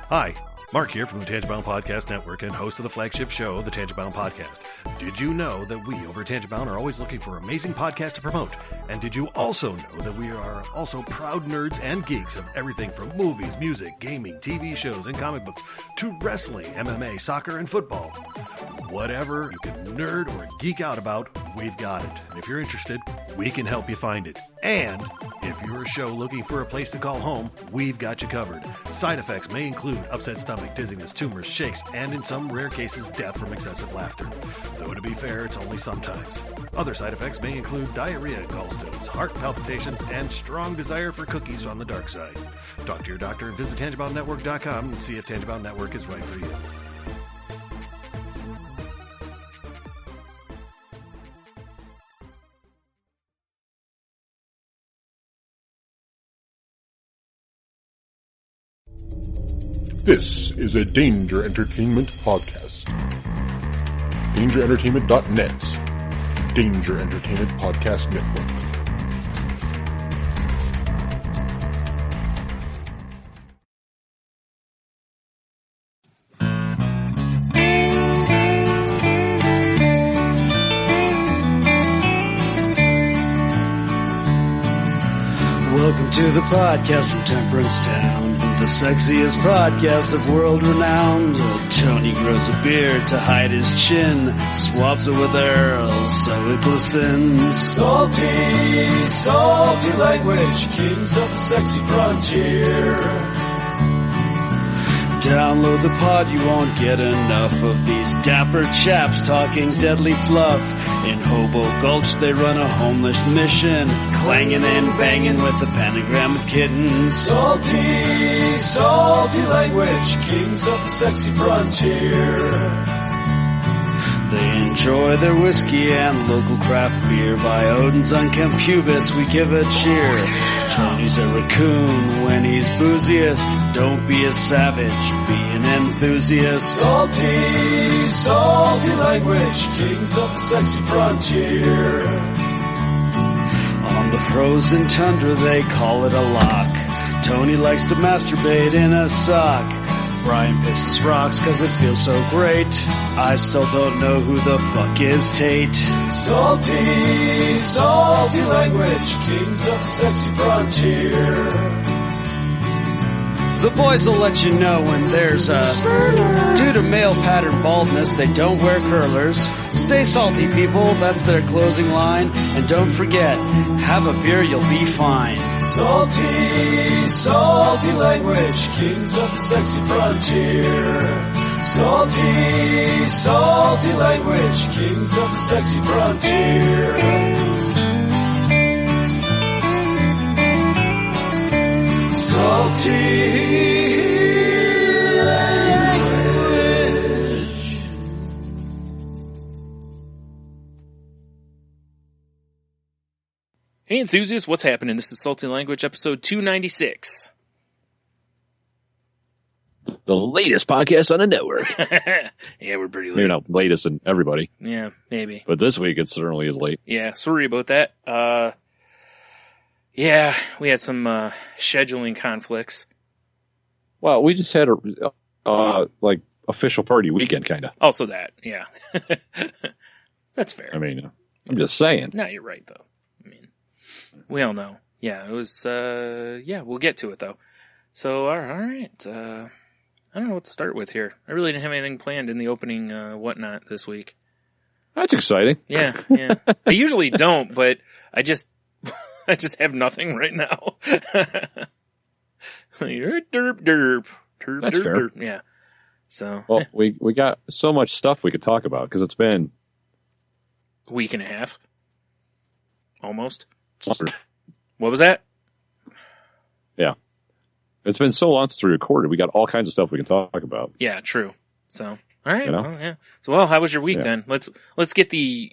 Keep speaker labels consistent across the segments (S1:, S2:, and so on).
S1: Hi, Mark here from the Tangent-Bound Podcast Network and host of the flagship show, the Tangent-Bound Podcast. Did you know that we over at Tangent-Bound are always looking for amazing podcasts to promote? And did you also know that we are also proud nerds and geeks of everything from movies, music, gaming, TV shows, and comic books to wrestling, MMA, soccer, and football? Whatever you can nerd or geek out about, we've got it. And if you're interested, we can help you find it. And if you're a show looking for a place to call home, we've got you covered. Side effects may include upset stomach, dizziness, tumors, shakes, and in some rare cases, death from excessive laughter. Though to be fair, it's only sometimes. Other side effects may include diarrhea, gallstones, heart palpitations, and strong desire for cookies on the dark side. Talk to your doctor and visit TangentBoundNetwork.com and see if Tangent-Bound Network is right for you.
S2: This is a Danger Entertainment podcast. DangerEntertainment.net. Danger Entertainment Podcast Network.
S3: Welcome to the podcast from Temperance Town, the sexiest podcast of world renowned. Tony grows a beard to hide his chin, swaps it with Earl so it glistens.
S4: Salty, salty language, kings of the sexy frontier.
S3: Download the pod, you won't get enough of these dapper chaps talking deadly fluff. In Hobo Gulch they run a homeless mission, clanging and banging with the pentagram of kittens.
S4: Salty, salty language, kings of the sexy frontier.
S3: They enjoy their whiskey and local craft beer. By Odin's unkempt pubis we give a cheer. Tony's a raccoon when he's booziest. Don't be a savage, be an enthusiast.
S4: Salty, salty language, kings of the sexy frontier.
S3: On the frozen tundra they call it a lock. Tony likes to masturbate in a sock. Brian pisses rocks cause it feels so great. I still don't know who the fuck is Tate.
S4: Salty, salty language, kings of the sexy frontier.
S3: The boys will let you know when there's a spurter. Due to male pattern baldness, they don't wear curlers. Stay salty, people, that's their closing line. And don't forget, have a beer, you'll be fine.
S4: Salty, salty language, kings of the sexy frontier. Salty, salty language, kings of the sexy frontier. Salty language.
S5: Hey enthusiasts, what's happening? This is Salty Language, episode 296.
S6: The latest podcast on the network.
S5: Yeah, we're pretty late.
S6: Maybe not latest in everybody,
S5: Yeah, maybe.
S6: but this week it certainly is late.
S5: Yeah, sorry about that. Yeah, we had some scheduling conflicts.
S6: Well, we just had a like official party weekend, kind of.
S5: Also that, yeah. That's fair.
S6: I mean, I'm just saying.
S5: No, you're right, though. I mean, we all know. Yeah, it was, yeah, we'll get to it, though. So, all right. I don't know what to start with here. I really didn't have anything planned in the opening whatnot this week.
S6: That's exciting.
S5: Yeah, yeah. I usually don't, but I just have nothing right now. Derp, derp, derp. Derp,
S6: That's
S5: derp,
S6: fair.
S5: derp. Yeah. So,
S6: Well, we got so much stuff we could talk about because it's been
S5: a week and a half. Almost. What was that?
S6: Yeah. It's been so long since we recorded. We got all kinds of stuff we can talk about.
S5: Yeah, true. So, all right.
S6: You know?
S5: Well, yeah. So, well, how was your week then? Let's get the,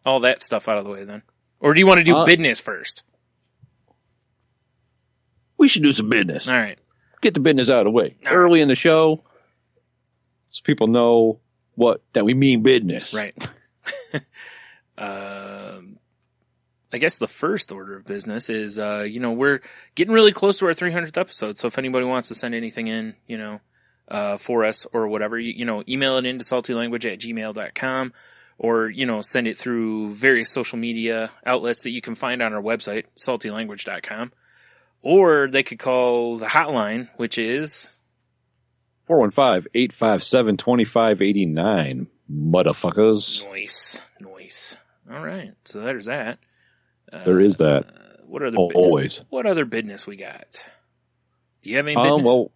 S5: all that stuff out of the way then. Or do you want to do business first?
S6: We should do some business.
S5: All right.
S6: Get the business out of the way.
S5: All
S6: Early in the show, so people know that we mean business.
S5: Right. I guess the first order of business is, we're getting really close to our 300th episode. So if anybody wants to send anything in, for us or whatever. Email it into saltylanguage@gmail.com, or, send it through various social media outlets that you can find on our website, saltylanguage.com. Or they could call the hotline, which is
S6: 415-857-2589, motherfuckers.
S5: Nice. All right. So there's that.
S6: There is that.
S5: What other
S6: Always.
S5: business? What other business we got? Do you have any business? Go.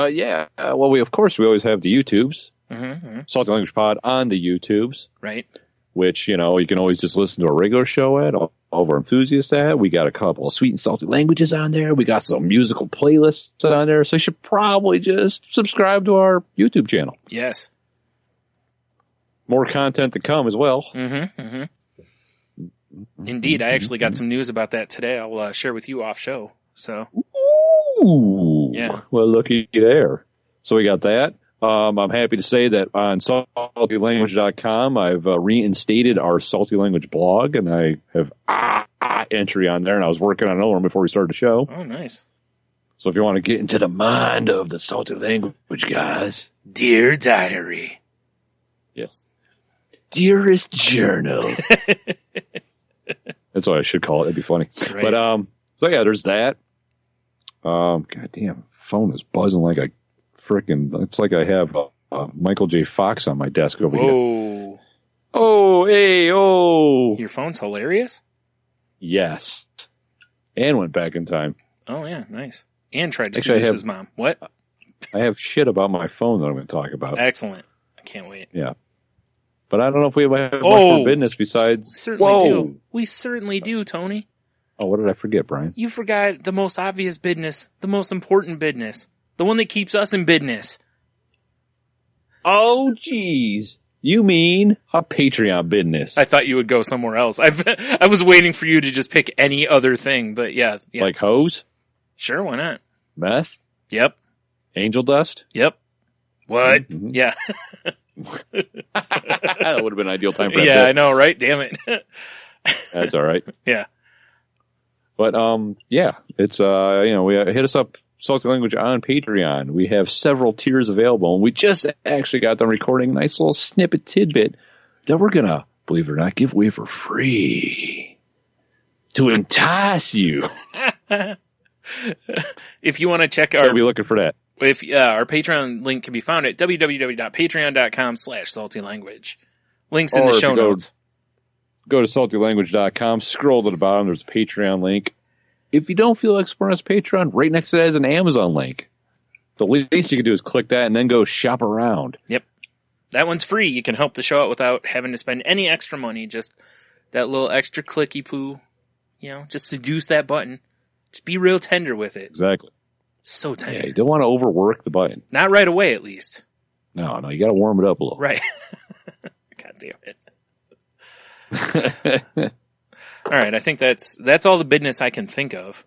S6: Yeah. Well, we always have the YouTubes.
S5: Mm-hmm.
S6: Salty Language Pod on the YouTubes.
S5: Right.
S6: Which, you can always just listen to our regular show at, all of our enthusiasts at. We got a couple of sweet and salty languages on there. We got some musical playlists on there. So you should probably just subscribe to our YouTube channel.
S5: Yes.
S6: More content to come as well.
S5: Mm-hmm. Indeed. I actually got some news about that today. I'll share with you off show. So.
S6: Ooh.
S5: Yeah.
S6: Well, looky there. So we got that. I'm happy to say that on saltylanguage.com, I've reinstated our Salty Language blog, and I have entry on there, and I was working on another one before we started the show.
S5: Oh, nice.
S6: So if you want to get into the mind of the Salty Language guys.
S5: Dear Diary.
S6: Yes. Dearest Journal. That's what I should call it. That'd be funny.
S5: Right.
S6: But, so yeah, there's that. Goddamn, phone is buzzing like a frickin', it's like I have Michael J. Fox on my desk over here.
S5: Whoa.
S6: Oh, hey, oh.
S5: Your phone's hilarious?
S6: Yes. And went back in time.
S5: Oh, yeah, nice. And tried to
S6: Actually,
S5: seduce his mom. What?
S6: I have shit about my phone that I'm going to talk about.
S5: Excellent. I can't wait.
S6: Yeah. But I don't know if we have much more business besides...
S5: We certainly do, Tony.
S6: Oh, what did I forget, Brian?
S5: You forgot the most obvious business, the most important business, the one that keeps us in business.
S6: Oh, geez. You mean a Patreon business.
S5: I thought you would go somewhere else. I was waiting for you to just pick any other thing, but yeah.
S6: Like hose?
S5: Sure, why not?
S6: Meth?
S5: Yep.
S6: Angel dust?
S5: Yep. What?
S6: Mm-hmm.
S5: Yeah.
S6: That would have been an ideal time for that.
S5: Yeah, I know, right? Damn it.
S6: That's all right.
S5: Yeah.
S6: But, yeah, it's, we hit us up, Salty Language on Patreon. We have several tiers available, and we just actually got done recording a nice little snippet tidbit that we're gonna, believe it or not, give away for free to entice you.
S5: If you want to check
S6: So be looking for that.
S5: If our Patreon link can be found at www.patreon.com/saltylanguage. Links in the show notes.
S6: Go to saltylanguage.com, scroll to the bottom, there's a Patreon link. If you don't feel like supporting us Patreon, right next to that is an Amazon link. The least you can do is click that and then go shop around.
S5: Yep. That one's free. You can help the show out without having to spend any extra money. Just that little extra clicky poo. Just seduce that button. Just be real tender with it.
S6: Exactly.
S5: So tender.
S6: Yeah, you don't want to overwork the button.
S5: Not right away, at least.
S6: No, you got to warm it up a little.
S5: Right. God damn it. All right, I think that's all the business I can think of.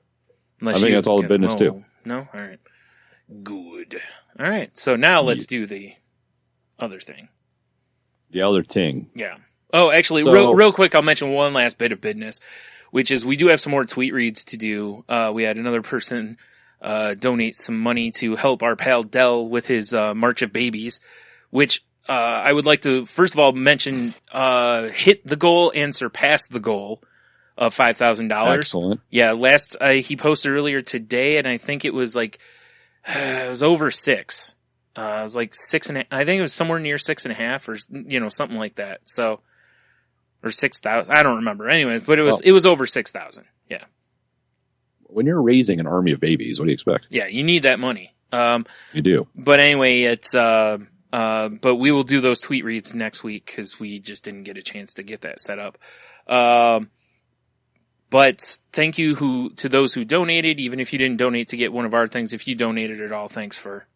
S6: I think that's all the business too.
S5: No? All right. Good. All right, so now let's do the other thing.
S6: The other thing.
S5: Yeah. Oh, actually, real quick, I'll mention one last bit of business, which is we do have some more tweet reads to do. We had another person donate some money to help our pal Dell with his March of Babies, which I would like to, first of all, mention hit the goal and surpass the goal of $5,000.
S6: Excellent.
S5: Yeah, he posted earlier today, and I think it was like, it was over 6. It was like 6.5. I think it was somewhere near 6.5 or, something like that. So, or 6,000. I don't remember. Anyways, but it was over 6,000. Yeah.
S6: When you're raising an army of babies, what do you expect?
S5: Yeah, you need that money.
S6: You do.
S5: But anyway, it's, but we will do those tweet reads next week because we just didn't get a chance to get that set up. But thank you to those who donated, even if you didn't donate to get one of our things. If you donated at all, thanks for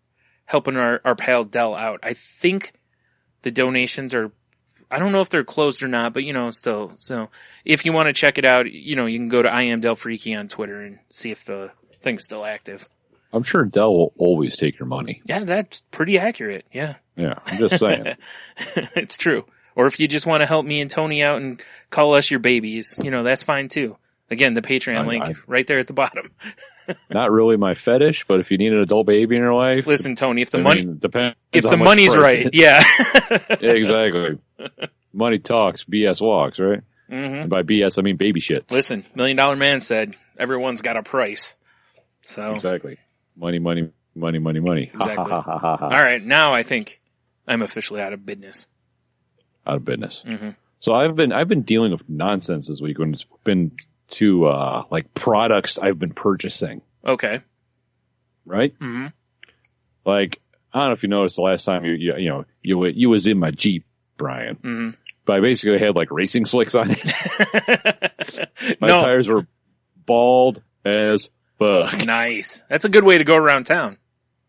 S5: helping our pal Dell out. I think the donations are, I don't know if they're closed or not, but still. So if you want to check it out, you can go to I am Del Freaky on Twitter and see if the thing's still active.
S6: I'm sure Dell will always take your money.
S5: Yeah, that's pretty accurate. Yeah.
S6: Yeah, I'm just saying.
S5: It's true. Or if you just want to help me and Tony out and call us your babies, that's fine too. Again, the Patreon link right there at the bottom.
S6: Not really my fetish, but if you need an adult baby in your life,
S5: Listen, Tony, if the
S6: money's
S5: right, yeah.
S6: Exactly. Money talks, BS walks, right?
S5: Mm-hmm.
S6: And by BS, I mean baby shit.
S5: Listen, $1 Million Man said everyone's got a price. So
S6: exactly, money, money, money, money, money.
S5: Exactly. All right, now I think I'm officially out of business.
S6: Out of business.
S5: Mm-hmm.
S6: So I've been dealing with nonsense this week when it's been to like products I've been purchasing.
S5: Okay.
S6: Right.
S5: Mm-hmm.
S6: Like I don't know if you noticed the last time you was in my Jeep, Brian.
S5: Mm-hmm.
S6: But I basically had like racing slicks on it. My
S5: No.
S6: tires were bald as fuck.
S5: Nice. That's a good way to go around town.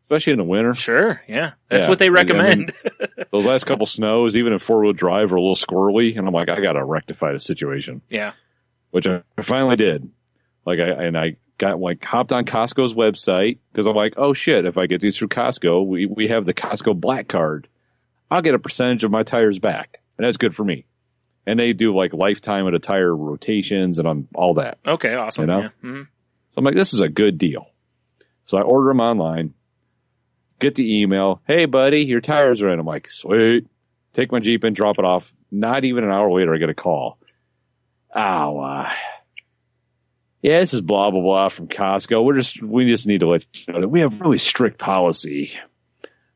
S6: Especially in the winter.
S5: Sure, yeah. That's
S6: Yeah.
S5: what they recommend.
S6: Those last couple snows, even in 4-wheel drive, are a little squirrely. And I'm like, I got to rectify the situation.
S5: Yeah.
S6: Which I finally did. I got hopped on Costco's website because I'm like, oh shit, if I get these through Costco, we have the Costco Black Card. I'll get a percentage of my tires back. And that's good for me. And they do like lifetime of the tire rotations and on all that.
S5: Okay, awesome.
S6: You know?
S5: Yeah. Mm-hmm.
S6: So I'm like, this is a good deal. So I order them online, get the email. Hey buddy, your tires are in. I'm like, sweet. Take my Jeep and drop it off. Not even an hour later, I get a call. Yeah, this is blah, blah, blah from Costco. We just need to let you know that we have really strict policy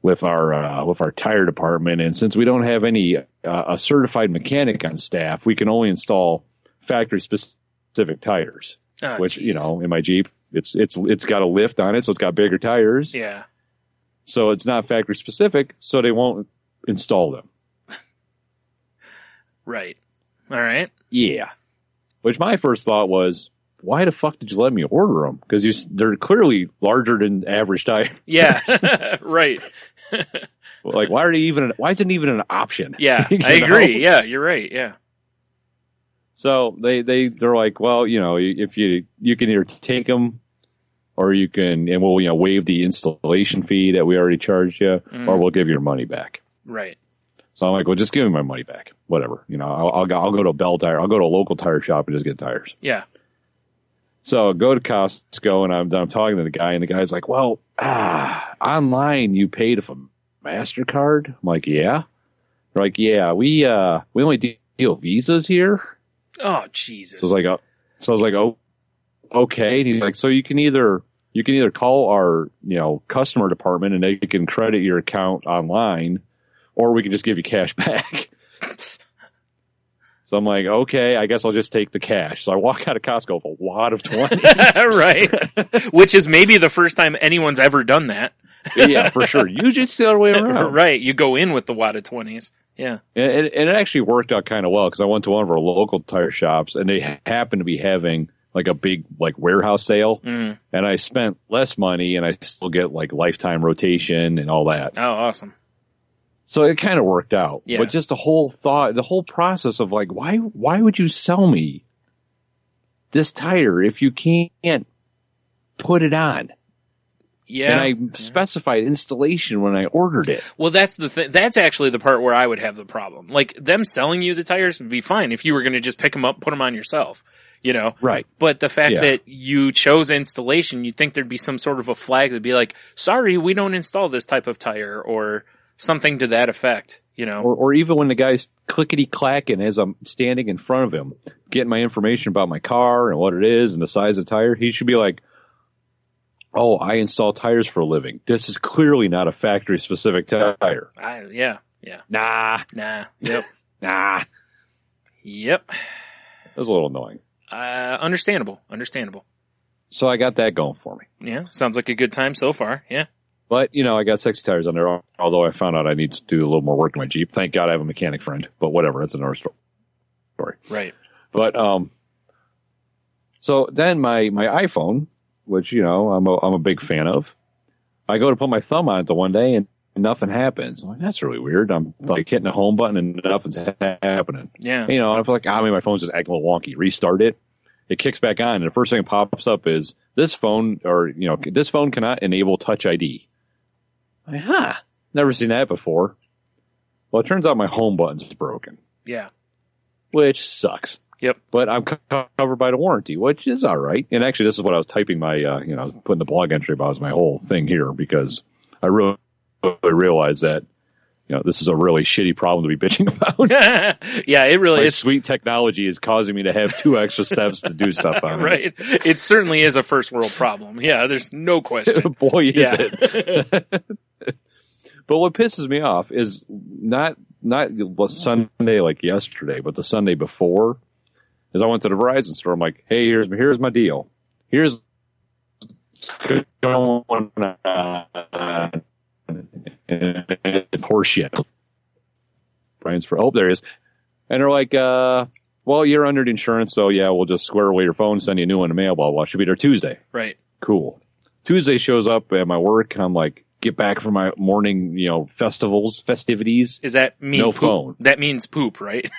S6: with our tire department. And since we don't have a certified mechanic on staff, we can only install factory specific tires, which,
S5: geez.
S6: you know, in my Jeep, it's got a lift on it. So it's got bigger tires.
S5: Yeah.
S6: So it's not factory specific. So they won't install them.
S5: Right. All right.
S6: Yeah. Which my first thought was, why the fuck did you let me order them? Because they're clearly larger than average tire.
S5: Yeah. Right.
S6: Like, why is it even an option?
S5: Yeah,
S6: You
S5: I agree.
S6: know?
S5: Yeah, you're right. Yeah.
S6: So they're like, well, you know, if you can either take them or you can, and we'll, you know, waive the installation fee that we already charged you, or we'll give you your money back.
S5: Right.
S6: So I'm like, well, just give me my money back. Whatever. You know, I'll go to a Bell Tire. I'll go to a local tire shop and just get tires.
S5: Yeah.
S6: So I go to Costco and I'm talking to the guy, and the guy's like, well, online you paid with a MasterCard? I'm like, yeah. They're like, yeah, we only deal visas here.
S5: Oh, Jesus.
S6: So I was like, oh, okay. And he's like, so you can either call our, you know, customer department and they can credit your account online, or we can just give you cash back. So I'm like, okay, I guess I'll just take the cash. So I walk out of Costco with a wad of 20s.
S5: Right. Which is maybe the first time anyone's ever done that.
S6: Yeah, for sure. Usually it's the other way around.
S5: Right. You go in with the wad of 20s. Yeah.
S6: And it actually worked out kind of well because I went to one of our local tire shops and they happened to be having like a big like warehouse sale. And I spent less money and I still get like lifetime rotation and all that.
S5: Oh, awesome.
S6: So it kind of worked out.
S5: Yeah.
S6: But just the whole process of like, why would you sell me this tire if you can't put it on?
S5: Yeah.
S6: And I specified installation when I ordered it.
S5: Well, that's the thing. That's actually the part where I would have the problem. Like, them selling you the tires would be fine if you were going to just pick them up, put them on yourself, you know?
S6: Right.
S5: But the fact that you chose installation, you'd think there'd be some sort of a flag that'd be like, sorry, we don't install this type of tire, or something to that effect, you know?
S6: Or even when the guy's clickety-clacking as I'm standing in front of him, getting my information about my car and what it is and the size of the tire, he should be like, oh, I install tires for a living. This is clearly not a factory-specific tire.
S5: Yeah.
S6: Nah.
S5: Yep.
S6: Nah.
S5: Yep.
S6: That was a little annoying.
S5: Understandable.
S6: So I got that going for me.
S5: Yeah. Sounds like a good time so far. Yeah.
S6: But, you know, I got sexy tires on there, although I found out I need to do a little more work to my Jeep. Thank God I have a mechanic friend. But whatever, that's another story.
S5: Right.
S6: But, so then my iPhone, which, you know, I'm a big fan of, I go to put my thumb on it the one day and nothing happens. I'm like, that's really weird. I'm like hitting the home button and nothing's happening.
S5: Yeah.
S6: You know, I feel like, maybe my phone's just acting a little wonky. Restart it. It kicks back on and the first thing that pops up is this phone cannot enable Touch ID. I'm like, never seen that before. Well, it turns out my home button's broken.
S5: Yeah.
S6: Which sucks.
S5: Yep.
S6: But I'm covered by the warranty, which is all right. And actually, this is what I was typing my, putting the blog entry about my whole thing here, because I really realized that, this is a really shitty problem to be bitching about.
S5: Yeah, it really is.
S6: Sweet technology is causing me to have 2 extra steps to do stuff on
S5: right. It certainly is a first world problem. Yeah, there's no question.
S6: Boy, is it. But what pisses me off is not Sunday like yesterday, but the Sunday before, is I went to the Verizon store. I'm like, hey, here's my deal. Here's horseshit. Brian's there he is. And they're like, well, you're under the insurance, so yeah, we'll just square away your phone, send you a new one in the mail, blah, blah. Should be there Tuesday.
S5: Right.
S6: Cool. Tuesday shows up at my work, and I'm like, get back from my morning, festivities.
S5: Is that mean
S6: no
S5: poop?
S6: Phone?
S5: That means poop, right?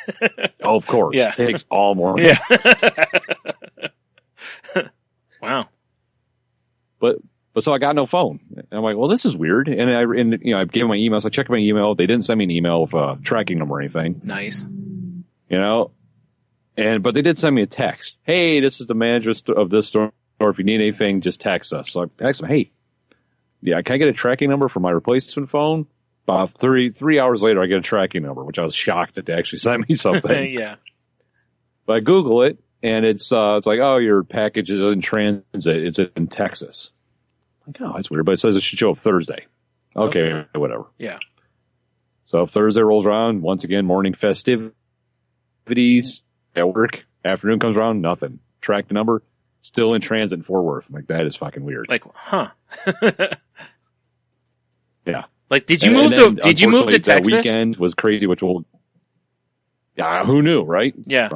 S6: Oh, of course.
S5: Yeah.
S6: It takes all morning.
S5: Yeah. Wow.
S6: But so I got no phone. And I'm like, well, this is weird. And I gave my email. So I checked my email. They didn't send me an email with a tracking number or anything.
S5: Nice.
S6: But they did send me a text. Hey, this is the manager of this store. If you need anything, just text us. So I text them, hey, yeah, can I get a tracking number for my replacement phone? About 3 hours later, I get a tracking number, which I was shocked that they actually sent me something.
S5: Yeah.
S6: But I Google it, and it's like, oh, your package is in transit. It's in Texas. I'm like, oh, that's weird. But it says it should show up Thursday. Okay, whatever.
S5: Yeah.
S6: So if Thursday rolls around, once again, morning festivities at work. Afternoon comes around, nothing. Track the number, still in transit in Fort Worth. I'm like, that is fucking weird.
S5: Like, huh?
S6: Yeah.
S5: Like, did you move to Texas?
S6: That weekend was crazy, who knew, right?
S5: Yeah.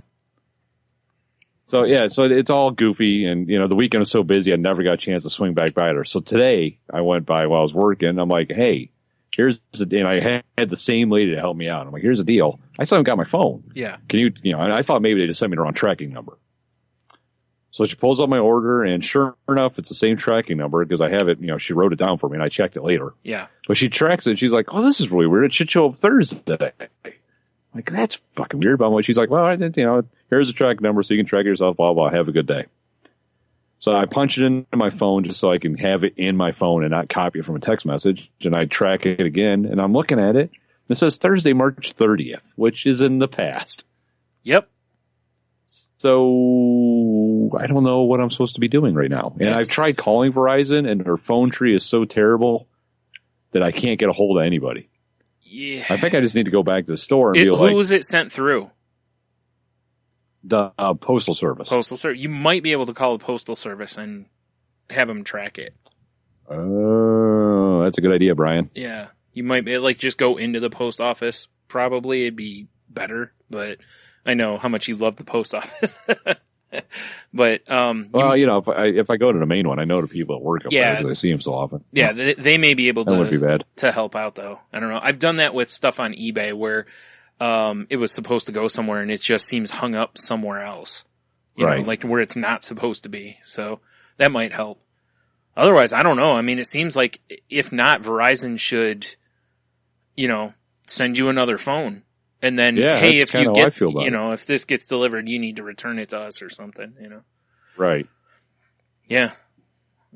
S6: So it's all goofy, and the weekend was so busy I never got a chance to swing back by there. So today I went by while I was working. I'm like, hey, and I had the same lady to help me out. I'm like, here's the deal. I still haven't got my phone.
S5: Yeah.
S6: Can you, and I thought maybe they just sent me the wrong tracking number. So she pulls up my order, and sure enough, it's the same tracking number because I have it, she wrote it down for me, and I checked it later.
S5: Yeah.
S6: But she tracks it, and she's like, oh, this is really weird. It should show up Thursday. Like, that's fucking weird. But she's like, well, here's the track number so you can track it yourself, blah, blah, have a good day. So I punch it into my phone just so I can have it in my phone and not copy it from a text message. And I track it again, and I'm looking at it. And it says Thursday, March 30th, which is in the past.
S5: Yep.
S6: So I don't know what I'm supposed to be doing right now. And I've tried calling Verizon, and their phone tree is so terrible that I can't get a hold of anybody.
S5: Yeah.
S6: I think I just need to go back to the store and be like,
S5: who was it sent through?
S6: The postal service.
S5: Postal service. You might be able to call the postal service and have them track it.
S6: Oh, that's a good idea, Brian.
S5: Yeah. You might be just go into the post office. Probably it'd be better, but I know how much you love the post office. But,
S6: if I go to the main one, I know the people that work up there because I see them so often.
S5: Yeah. They may be able
S6: that wouldn't be bad.
S5: to help out though. I don't know. I've done that with stuff on eBay where, it was supposed to go somewhere and it just seems hung up somewhere else, you know, like where it's not supposed to be. So that might help. Otherwise, I don't know. I mean, it seems like if not, Verizon should, send you another phone. And then, hey, if you get, if this gets delivered, you need to return it to us or something,
S6: Right.
S5: Yeah.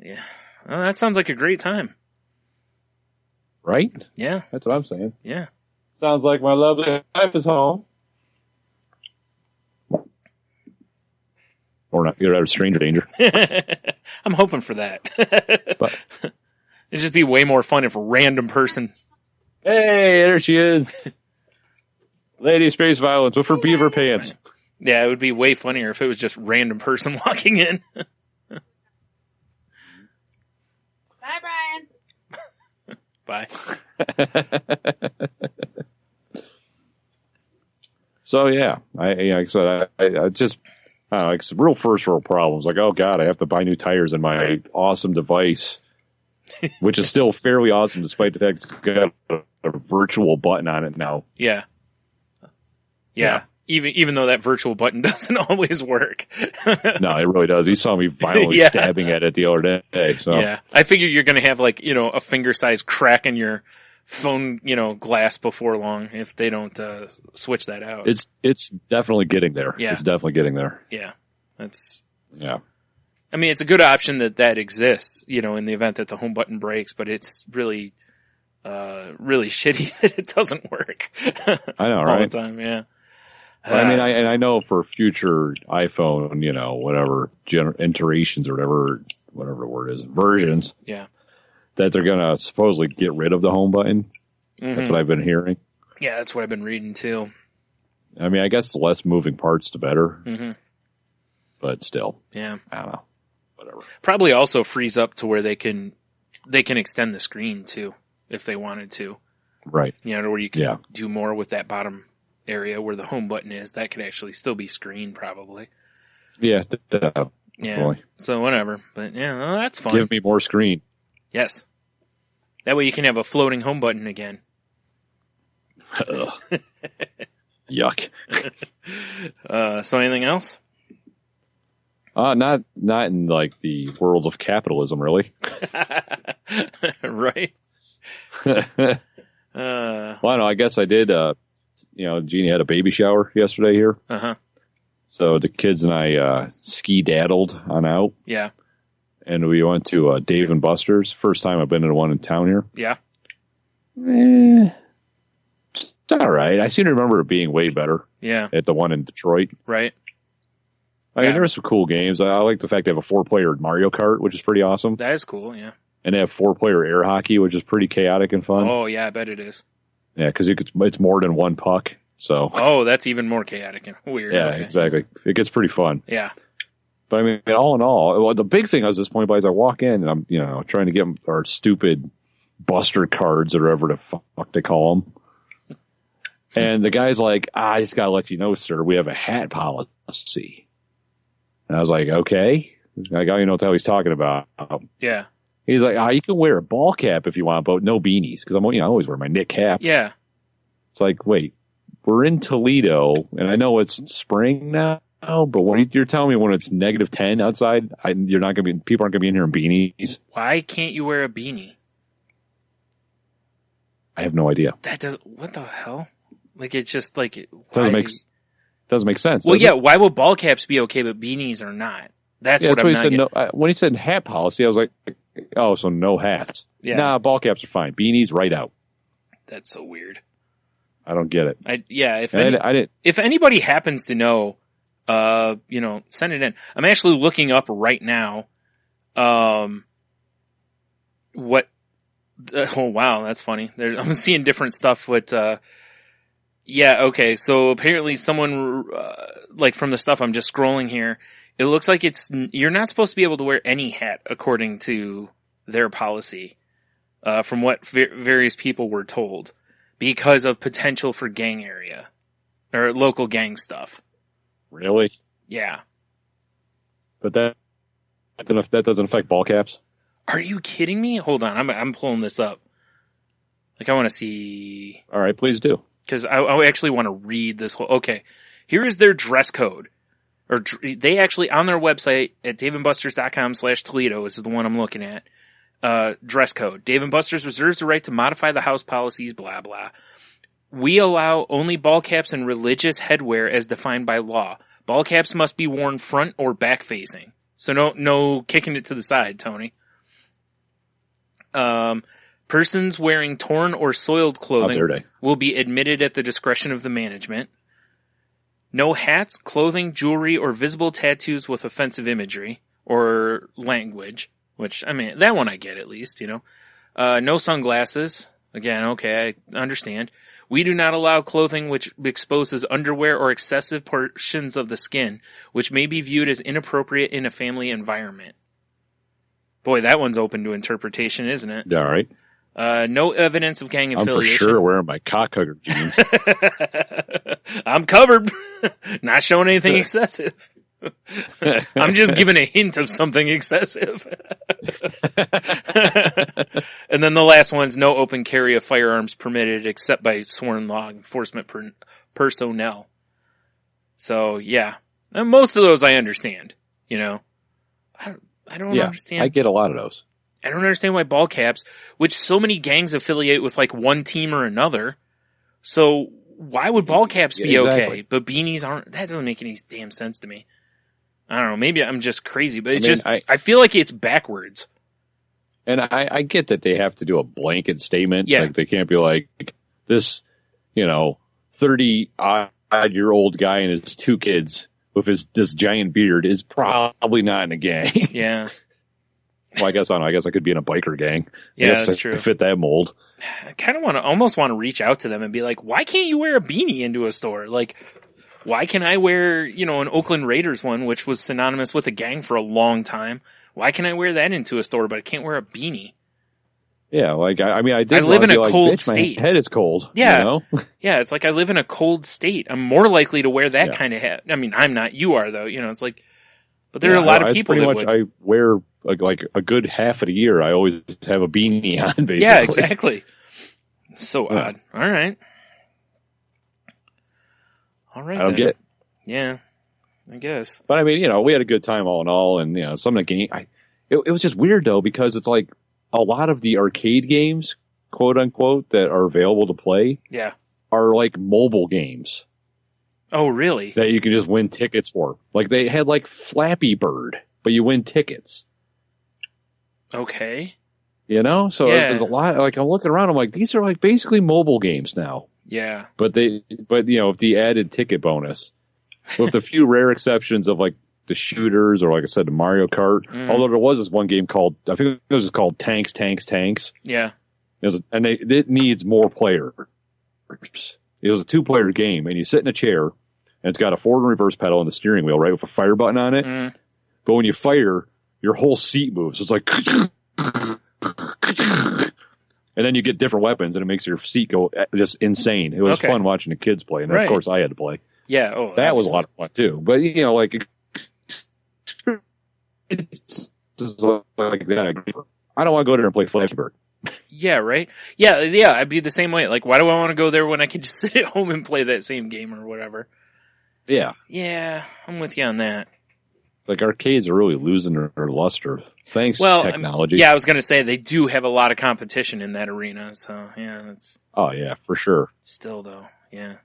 S5: Yeah. Well, that sounds like a great time.
S6: Right?
S5: Yeah.
S6: That's what I'm saying.
S5: Yeah.
S6: Sounds like my lovely wife is home. Or not. You're out of stranger danger.
S5: I'm hoping for that.
S6: But
S5: it'd just be way more fun if a random person.
S6: Hey, there she is. Lady Space Violence with her beaver pants.
S5: Yeah, it would be way funnier if it was just random person walking in.
S7: Bye, Brian.
S5: Bye.
S6: So yeah, like I said, I just, I don't know, it's real first world problems. Like, oh God, I have to buy new tires in my awesome device, which is still fairly awesome despite the fact it's got a virtual button on it now.
S5: Yeah. Yeah. Even though that virtual button doesn't always work.
S6: No, it really does. You saw me violently stabbing at it the other day. So.
S5: Yeah. I figure you're going to have a finger-sized crack in your phone, glass before long if they don't switch that out.
S6: It's definitely getting there.
S5: Yeah.
S6: It's definitely getting there.
S5: Yeah.
S6: Yeah.
S5: I mean, it's a good option that exists, in the event that the home button breaks, but it's really, really shitty that it doesn't work.
S6: I know,
S5: all
S6: right?
S5: the time, yeah.
S6: Well, I mean, I know for future iPhone, whatever iterations or whatever the word is, versions,
S5: yeah,
S6: that they're gonna supposedly get rid of the home button.
S5: Mm-hmm.
S6: That's what I've been hearing.
S5: Yeah, that's what I've been reading too.
S6: I mean, I guess the less moving parts, the better.
S5: Mm-hmm.
S6: But still,
S5: yeah,
S6: I don't know. Whatever.
S5: Probably also frees up to where they can extend the screen too if they wanted to.
S6: Right.
S5: To where you can do more with that bottom area where the home button is. That could actually still be screen probably.
S6: Yeah. Definitely.
S5: Yeah. So whatever. But yeah, well, that's fun.
S6: Give me more screen.
S5: Yes. That way you can have a floating home button again.
S6: Yuck.
S5: So anything else?
S6: Not in like the world of capitalism, really.
S5: Right.
S6: Well, I don't know. I guess I did. Jeannie had a baby shower yesterday here.
S5: Uh-huh.
S6: So the kids and I ski-daddled on out.
S5: Yeah.
S6: And we went to Dave & Buster's. First time I've been to one in town here.
S5: Yeah.
S6: It's all right. I seem to remember it being way better.
S5: Yeah.
S6: At the one in Detroit.
S5: Right.
S6: I mean, there were some cool games. I like the fact they have a 4-player Mario Kart, which is pretty awesome.
S5: That is cool, yeah.
S6: And they have 4-player air hockey, which is pretty chaotic and fun.
S5: Oh, yeah, I bet it is.
S6: Yeah, because it's more than one puck. So.
S5: Oh, that's even more chaotic and weird.
S6: Yeah,
S5: okay.
S6: exactly. It gets pretty fun.
S5: Yeah.
S6: But I mean, all in all, the big thing I was disappointed by is I walk in and I'm, trying to get our stupid Buster cards or whatever the fuck they call them. And the guy's like, I just gotta let you know, sir, we have a hat policy. And I was like, okay. I got know what the hell he's talking about.
S5: Yeah.
S6: He's like, you can wear a ball cap if you want, but no beanies. Cause I always wear my knit cap.
S5: Yeah.
S6: It's like, wait, we're in Toledo and I know it's spring now, but when you're telling me when it's -10 outside, people aren't gonna be in here in beanies.
S5: Why can't you wear a beanie?
S6: I have no idea.
S5: What the hell? Like, it's just like,
S6: doesn't make sense.
S5: Well, yeah, why would ball caps be okay, but beanies are not? That's what I'm not getting.
S6: When he said hat policy, I was like, oh, so no hats.
S5: Yeah.
S6: Nah, ball caps are fine. Beanies, right out.
S5: That's so weird.
S6: I don't get it.
S5: If anybody happens to know, send it in. I'm actually looking up right now, oh wow, that's funny. I'm seeing different stuff with, yeah, okay, so apparently someone, from the stuff I'm just scrolling here, it looks like you're not supposed to be able to wear any hat according to their policy, from what various people were told, because of potential for gang area, or local gang stuff.
S6: Really?
S5: Yeah.
S6: But that doesn't affect ball caps?
S5: Are you kidding me? Hold on, I'm pulling this up. I want to see.
S6: All right, please do.
S5: Because I actually want to read this whole. Okay, here is their dress code, or they actually on their website at daveandbusters.com/Toledo. This is the one I'm looking at. Dress code. Dave & Buster's reserves the right to modify the house policies. Blah blah. We allow only ball caps and religious headwear as defined by law. Ball caps must be worn front or back facing. So no kicking it to the side, Tony. Persons wearing torn or soiled clothing will be admitted at the discretion of the management. No hats, clothing, jewelry, or visible tattoos with offensive imagery or language, which, I mean, that one I get at least, No sunglasses. Again, okay, I understand. We do not allow clothing which exposes underwear or excessive portions of the skin, which may be viewed as inappropriate in a family environment. Boy, that one's open to interpretation, isn't it?
S6: All right.
S5: No evidence of gang affiliation.
S6: I'm for sure wearing my cockhugger jeans.
S5: I'm covered. Not showing anything excessive. I'm just giving a hint of something excessive. And then the last one's no open carry of firearms permitted except by sworn law enforcement personnel. So, yeah. And most of those I understand, I don't understand.
S6: I get a lot of those.
S5: I don't understand why ball caps, which so many gangs affiliate with like one team or another. So why would ball caps be okay, but beanies aren't? That doesn't make any damn sense to me. I don't know. Maybe I'm just crazy, but I feel like it's backwards.
S6: And I get that they have to do a blanket statement.
S5: Yeah.
S6: Like they can't be like this, 30-odd-year-old guy and his 2 kids with this giant beard is probably not in a gang.
S5: Yeah.
S6: Well, I guess I could be in a biker gang.
S5: Yeah, that's true.
S6: I fit that mold.
S5: I kind of almost want to reach out to them and be like, why can't you wear a beanie into a store? Like, why can I wear, an Oakland Raiders one, which was synonymous with a gang for a long time? Why can I wear that into a store, but I can't wear a beanie?
S6: Yeah, like, I
S5: live in a cold
S6: bitch,
S5: state.
S6: My head is cold.
S5: Yeah. Yeah, it's like I live in a cold state. I'm more likely to wear that kind of hat. I mean, I'm not. You are, though. It's like, but there are a lot of people that would.
S6: I wear, like a good half of the year, I always have a beanie on, basically.
S5: Yeah, exactly. So odd. All right. I don't get it. Yeah, I guess.
S6: But I mean, we had a good time all in all, and some of the game, it was just weird though, because it's like a lot of the arcade games, quote unquote, that are available to play, are like mobile games.
S5: Oh, really?
S6: That you can just win tickets for. Like they had like Flappy Bird, but you win tickets.
S5: Okay.
S6: So there's a lot. Like I'm looking around, I'm like, these are like basically mobile games now.
S5: Yeah.
S6: But if the added ticket bonus, with a few rare exceptions of like the shooters or like I said, the Mario Kart. Although there was this one game called, I think it was called Tanks.
S5: Yeah.
S6: It needs more players. It was a 2-player game, and you sit in a chair, and it's got a forward and reverse pedal and the steering wheel, right, with a fire button on it. But when you fire, your whole seat moves. It's like, and then you get different weapons, and it makes your seat go just insane. It was fun watching the kids play, and of course I had to play.
S5: Yeah, oh,
S6: that was a lot of fun too. But it's like that. I don't want to go there and play Flappy Bird.
S5: Yeah, right. Yeah, I'd be the same way. Like, why do I want to go there when I can just sit at home and play that same game or whatever?
S6: Yeah.
S5: Yeah, I'm with you on that.
S6: It's like arcades are really losing their luster. Thanks to technology.
S5: I was going to say they do have a lot of competition in that arena. So, yeah, that's.
S6: Oh, yeah, for sure.
S5: Still, though, yeah.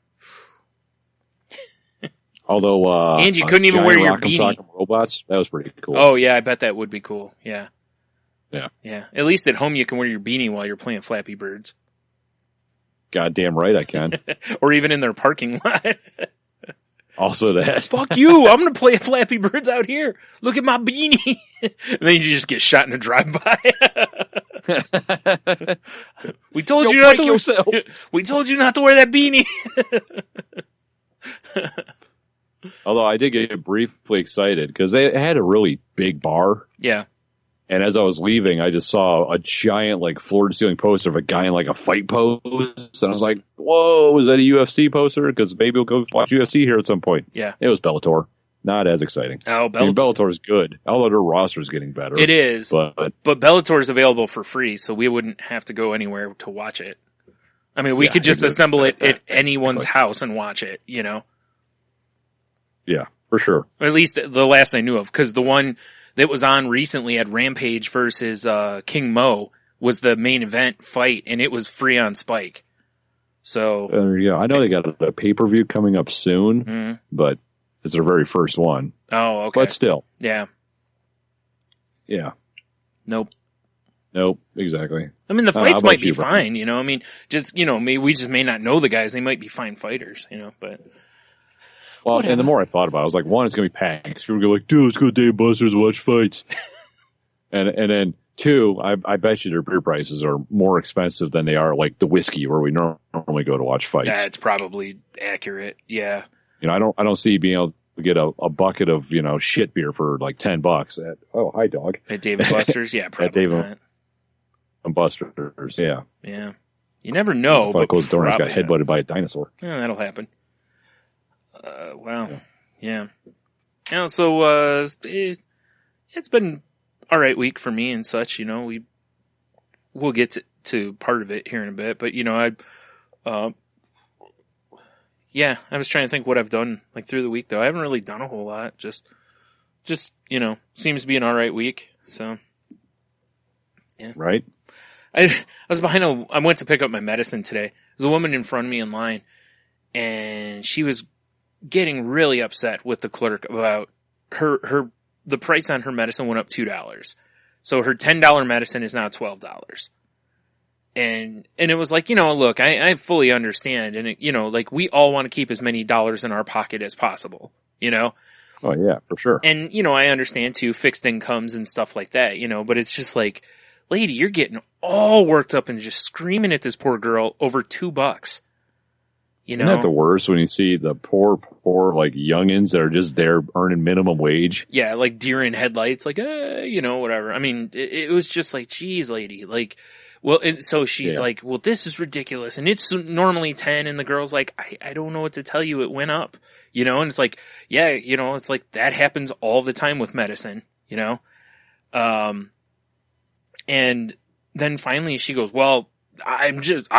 S6: Although,
S5: and you couldn't even wear your
S6: beanie. Sock'em robots, that was pretty cool.
S5: Oh, yeah, I bet that would be cool. Yeah.
S6: Yeah.
S5: Yeah. At least at home you can wear your beanie while you're playing Flappy Birds.
S6: Goddamn right I can.
S5: Or even in their parking lot.
S6: Also that.
S5: Fuck you! I'm gonna play Flappy Birds out here. Look at my beanie. And then you just get shot in a drive-by. We told you not to yourself. We told you not to wear that beanie.
S6: Although I did get briefly excited because they had a really big bar.
S5: Yeah.
S6: And as I was leaving, I just saw a giant, like, floor-to-ceiling poster of a guy in, like, a fight pose. And I was like, whoa, is that a UFC poster? Because maybe we'll go watch UFC here at some point.
S5: Yeah.
S6: It was Bellator. Not as exciting.
S5: Oh,
S6: Bellator is good. Although their roster is getting better.
S5: It is. But Bellator is available for free, so we wouldn't have to go anywhere to watch it. I mean, we could just assemble it at anyone's house and watch it,
S6: Yeah, for sure.
S5: Or at least the last I knew of, because the one that was on recently at Rampage versus King Mo was the main event fight, and it was free on Spike. So
S6: I know they got a pay-per-view coming up soon, but it's their very first one.
S5: Oh, okay.
S6: But still.
S5: Yeah.
S6: Yeah.
S5: Nope,
S6: exactly.
S5: I mean, the fights might be fine, I mean, just, we just may not know the guys. They might be fine fighters, but...
S6: Well, and the more I thought about it, I was like, one, it's going to be packed. People go like, dude, let's go to Dave Buster's and watch fights. and then, two, I bet you their beer prices are more expensive than they are like the whiskey where we normally go to watch fights.
S5: That's probably accurate, yeah.
S6: I don't see being able to get a bucket of, shit beer for like $10 hi, dog.
S5: At Dave and Buster's? Yeah, probably
S6: at Dave
S5: not.
S6: And Buster's, yeah.
S5: Yeah. You never know, but
S6: goes door and got headbutted by a dinosaur.
S5: Yeah, that'll happen. Wow. Yeah. So, it's been all right week for me and such, we'll get to part of it here in a bit, but, I was trying to think what I've done, like, through the week, though. I haven't really done a whole lot. Just, seems to be an all right week, so.
S6: Right?
S5: I went to pick up my medicine today. There's a woman in front of me in line, and she was getting really upset with the clerk about the price on her medicine went up $2. So her $10 medicine is now $12. And it was like, look, I fully understand. And we all want to keep as many dollars in our pocket as possible,
S6: Oh yeah, for sure.
S5: And, I understand too, fixed incomes and stuff like that, but it's just like, lady, you're getting all worked up and just screaming at this poor girl over $2.
S6: Isn't that the worst when you see the poor, like, youngins that are just there earning minimum wage?
S5: Yeah, like deer in headlights, like, whatever. I mean, it was just like, geez, lady, like, well, and so she's like, well, this is ridiculous. And it's normally 10. And the girl's like, I don't know what to tell you. It went up, and it's like, yeah, it's like that happens all the time with medicine, and then finally she goes, well, I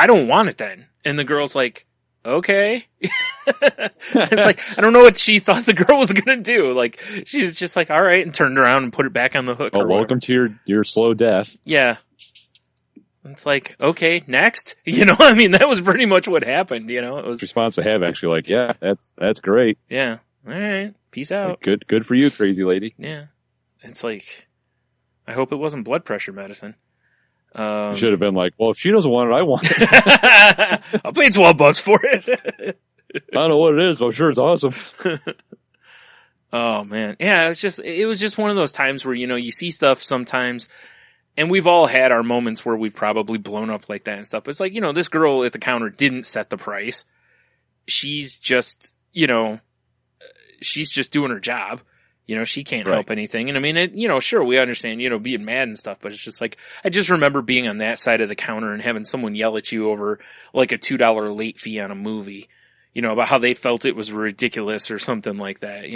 S5: don't want it then. And the girl's like, okay. It's like, I don't know what she thought the girl was going to do. Like, she's just like, all right, and turned around and put it back on the hook.
S6: Oh, welcome to your slow death.
S5: Yeah. It's like, okay, next. I mean, that was pretty much what happened, It was
S6: response I have actually like, yeah, that's great.
S5: Yeah. All right. Peace out.
S6: Like, good for you, crazy lady.
S5: Yeah. It's like, I hope it wasn't blood pressure medicine.
S6: You should have been like, well, if she doesn't want it, I want it.
S5: I'll pay $12 for it.
S6: I don't know what it is, but I'm sure it's awesome.
S5: Oh man. Yeah, it was just one of those times where, you see stuff sometimes, and we've all had our moments where we've probably blown up like that and stuff. But it's like, this girl at the counter didn't set the price. She's just, she's just doing her job. She can't help anything. And I mean, sure, we understand, being mad and stuff, but it's just like, I just remember being on that side of the counter and having someone yell at you over like a $2 late fee on a movie, about how they felt it was ridiculous or something like that,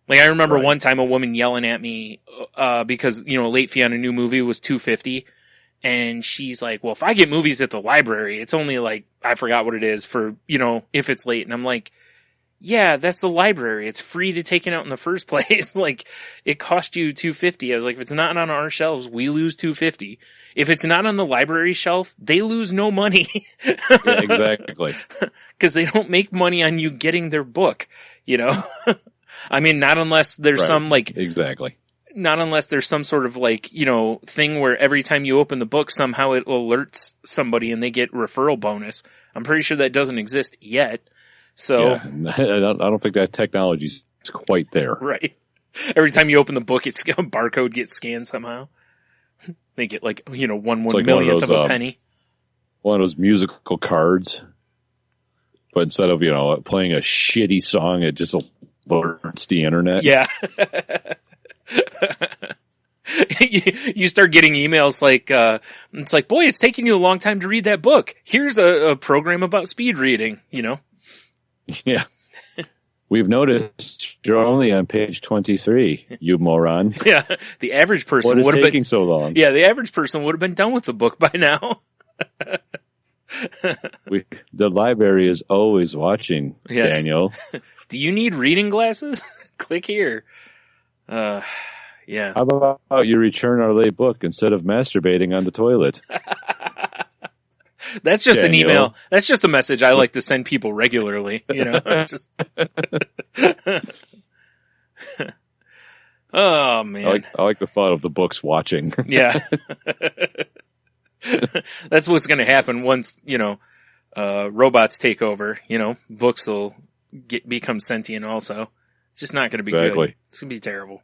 S5: Like I remember one time a woman yelling at me, because, late fee on a new movie was $2.50. And she's like, well, if I get movies at the library, it's only like, I forgot what it is for, if it's late. And I'm like, yeah, that's the library. It's free to take it out in the first place. Like, it cost you $2.50. I was like, if it's not on our shelves, we lose $2.50. If it's not on the library shelf, they lose no money.
S6: Yeah, exactly.
S5: Because they don't make money on you getting their book, I mean, not unless there's some like...
S6: Exactly.
S5: Not unless there's some sort of like, thing where every time you open the book, somehow it alerts somebody and they get referral bonus. I'm pretty sure that doesn't exist yet. So
S6: yeah, I don't think that technology's quite there.
S5: Right. Every time you open the book, a barcode gets scanned somehow. They get like, 1/1,000,000th of a penny.
S6: One of those musical cards. But instead of, playing a shitty song, it just alerts the internet.
S5: Yeah. You start getting emails like, it's like, boy, it's taking you a long time to read that book. Here's a program about speed reading,
S6: Yeah. We've noticed you're only on page 23, you moron.
S5: Yeah. The average person
S6: would have been taking so long.
S5: Yeah, the average person would have been done with the book by now.
S6: The library is always watching, yes. Daniel.
S5: Do you need reading glasses? Click here. Yeah.
S6: How about you return our late book instead of masturbating on the toilet?
S5: That's just Daniel. An email. That's just a message I like to send people regularly, Just... Oh man.
S6: I like the thought of the books watching.
S5: Yeah. That's what's going to happen once, robots take over, books will become sentient also. It's just not going to be good. It's going to be terrible.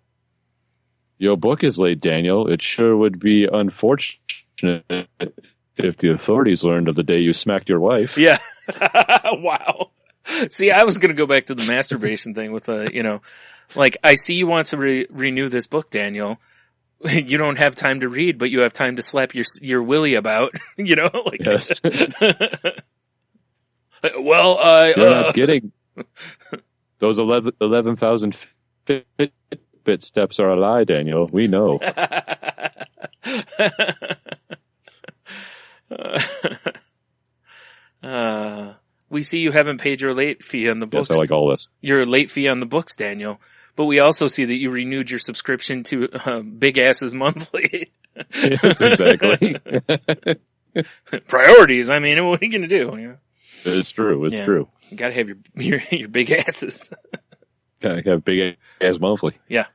S6: Your book is late, Daniel. It sure would be unfortunate if the authorities learned of the day you smacked your wife.
S5: Yeah. Wow. See, I was going to go back to the masturbation thing with like, I see you want to renew this book, Daniel. You don't have time to read, but you have time to slap your willy about, like.
S6: Yes.
S5: Well,
S6: you're not kidding. Those 11,000 Fitbit steps are a lie, Daniel. We know.
S5: We see you haven't paid your late fee on the books.
S6: Yes, I like all this.
S5: Your late fee on the books, Daniel. But we also see that you renewed your subscription to Big Asses Monthly.
S6: Yes, exactly.
S5: Priorities. I mean, what are you going to do? You know?
S6: It's true. It's true.
S5: You got to have your big asses.
S6: Gotta have big ass monthly.
S5: Yeah.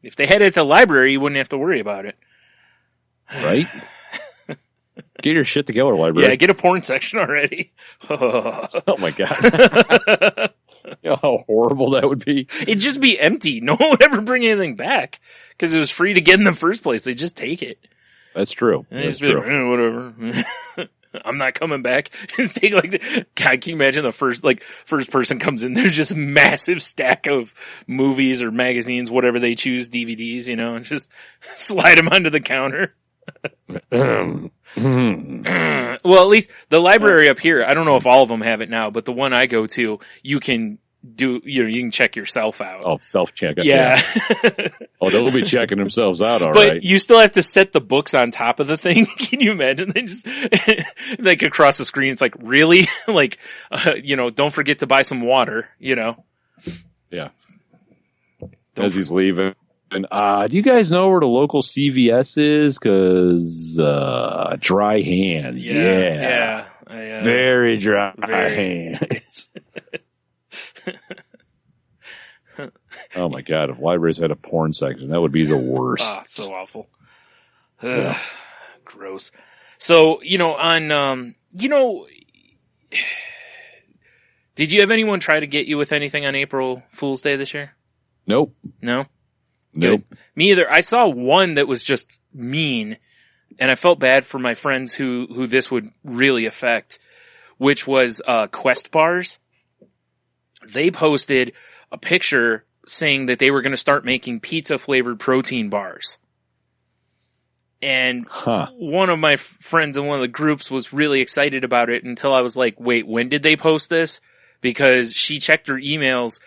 S5: If they had it at the library, you wouldn't have to worry about it.
S6: Right? Get your shit together, library.
S5: Yeah, get a porn section already.
S6: Oh my god. You know how horrible that would be?
S5: It'd just be empty. No one would ever bring anything back because it was free to get in the first place. They just take it.
S6: That's true.
S5: And
S6: That's
S5: just be
S6: true.
S5: like, whatever. I'm not coming back. Just take God, can you imagine the first person comes in, there's just a massive stack of movies or magazines, whatever they choose, DVDs, you know, and just slide them onto the counter. Well, at least the library up here, I don't know if all of them have it now, but the one I go to, you can check yourself out.
S6: Oh, self-check.
S5: Yeah.
S6: Oh, they'll be checking themselves out, all
S5: but
S6: right.
S5: you still have to set the books on top of the thing. Can you imagine? They just, like across the screen, it's like, really? Like, don't forget to buy some water, you know?
S6: Yeah. As he's leaving. And, do you guys know where the local CVS is? Cause, dry hands. Yeah. Very dry hands. Oh my god, if libraries had a porn section, that would be the worst.
S5: Ah, so awful. Ugh, gross. So, did you have anyone try to get you with anything on April Fool's Day this year?
S6: Nope.
S5: No?
S6: Nope.
S5: Good. Me either. I saw one that was just mean, and I felt bad for my friends who this would really affect, which was Quest bars. They posted a picture saying that they were going to start making pizza-flavored protein bars. And one of my friends in one of the groups was really excited about it until I was like, wait, when did they post this? Because she checked her emails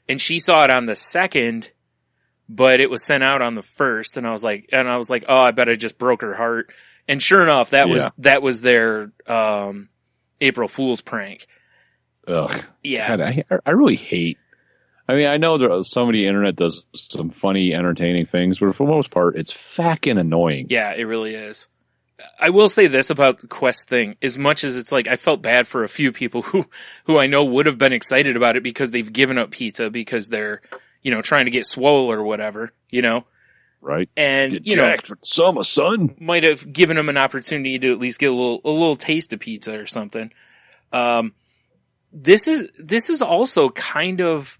S5: and she saw it on the 2nd, but it was sent out on the 1st. And I was like, oh, I bet I just broke her heart. And sure enough, that was their April Fool's prank.
S6: Ugh.
S5: Yeah.
S6: God, I really hate. I mean, I know somebody internet does some funny, entertaining things, but for the most part, it's fucking annoying.
S5: Yeah, it really is. I will say this about the Quest thing. As much as it's like, I felt bad for a few people who I know would have been excited about it because they've given up pizza because they're, trying to get swole or whatever,
S6: Right.
S5: And,
S6: get jacked for summer, son.
S5: Might have given them an opportunity to at least get a little taste of pizza or something. This is also kind of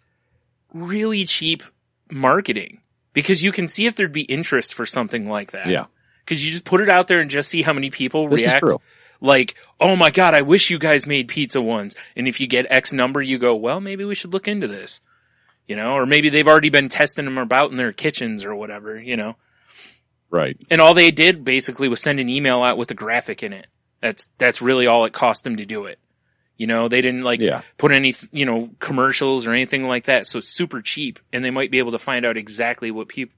S5: really cheap marketing because you can see if there'd be interest for something like that.
S6: Yeah.
S5: Because you just put it out there and just see how many people
S6: This
S5: react.
S6: is true.
S5: Like, oh my God, I wish you guys made pizza ones. And if you get X number, you go, well, maybe we should look into this. Or maybe they've already been testing them about in their kitchens or whatever,
S6: Right.
S5: And all they did basically was send an email out with a graphic in it. That's really all it cost them to do it. They didn't put any, commercials or anything like that. So it's super cheap and they might be able to find out exactly what people,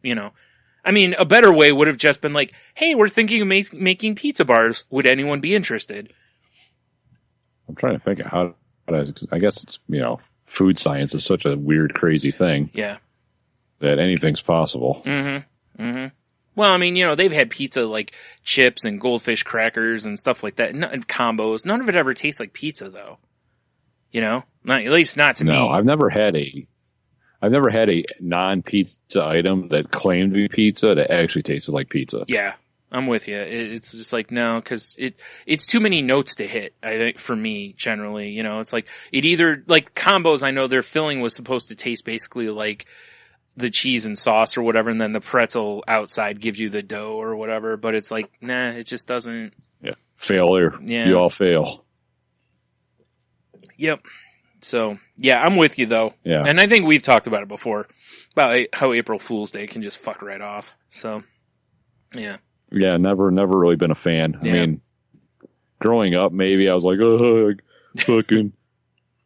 S5: I mean, a better way would have just been like, hey, we're thinking of making pizza bars. Would anyone be interested?
S6: I'm trying to think of how I guess it's, food science is such a weird, crazy thing.
S5: Yeah.
S6: That anything's possible.
S5: Mm-hmm. Mm-hmm. Well, I mean, they've had pizza like chips and goldfish crackers and stuff like that, and combos. None of it ever tastes like pizza, though. At least not to me.
S6: No, I've never had a non-pizza item that claimed to be pizza that actually tasted like pizza.
S5: Yeah, I'm with you. It's just like, no, because it's too many notes to hit, I think, for me, generally. It's like, it either, like combos, I know their filling was supposed to taste basically like the cheese and sauce or whatever, and then the pretzel outside gives you the dough or whatever, but it's like, nah, it just doesn't.
S6: Yeah. Failure.
S5: Yeah.
S6: You all fail.
S5: Yep. So, yeah, I'm with you though.
S6: Yeah.
S5: And I think we've talked about it before, about how April Fool's Day can just fuck right off. So, yeah.
S6: Yeah, never really been a fan.
S5: Yeah.
S6: I mean, growing up, maybe I was like, oh, fucking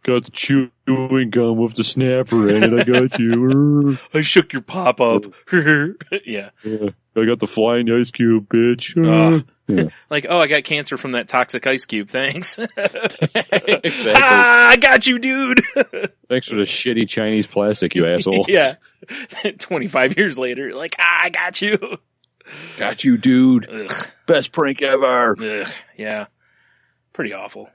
S6: got the chewing gum with the snapper in it. I got you.
S5: I shook your pop up. Yeah.
S6: I got the flying ice cube, bitch. Yeah.
S5: Like, oh, I got cancer from that toxic ice cube. Thanks.
S6: Exactly.
S5: I got you, dude.
S6: Thanks for the shitty Chinese plastic, you asshole.
S5: Yeah. 25 years later, like, I got you.
S6: Got you, dude.
S5: Ugh.
S6: Best prank ever.
S5: Ugh. Yeah. Pretty awful.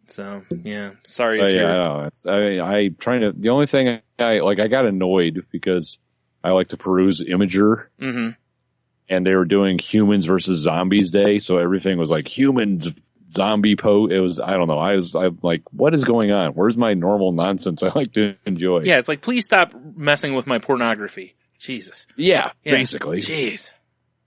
S5: So, yeah. Sorry if
S6: Yeah,
S5: you're...
S6: I know. I trying to. The only thing I got annoyed because I like to peruse Imager,
S5: Mm-hmm.
S6: and they were doing Humans versus Zombies Day, so everything was like humans, zombie It was, I don't know. I'm like, what is going on? Where's my normal nonsense I like to enjoy?
S5: Yeah, it's like, please stop messing with my pornography. Jesus.
S6: Yeah,
S5: Yeah.
S6: basically.
S5: Jeez.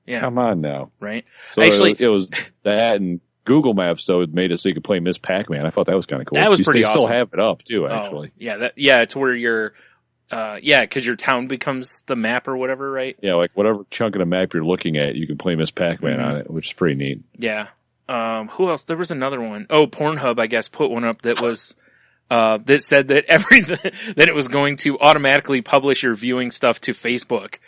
S5: Yeah.
S6: Come on now.
S5: Right?
S6: So
S5: Actually,
S6: it was that, and Google Maps though made it so you could play Miss Pac-Man. I thought that was kind of cool.
S5: That was pretty
S6: They still
S5: awesome.
S6: have it up too, actually.
S5: Oh, yeah, it's where your, because your town becomes the map or whatever, right?
S6: Yeah, like whatever chunk of the map you're looking at, you can play Miss Pac-Man
S5: Mm-hmm.
S6: on it, which is pretty neat.
S5: Yeah. Who else? There was another one. Oh, Pornhub, I guess, put one up that was, that said that that it was going to automatically publish your viewing stuff to Facebook.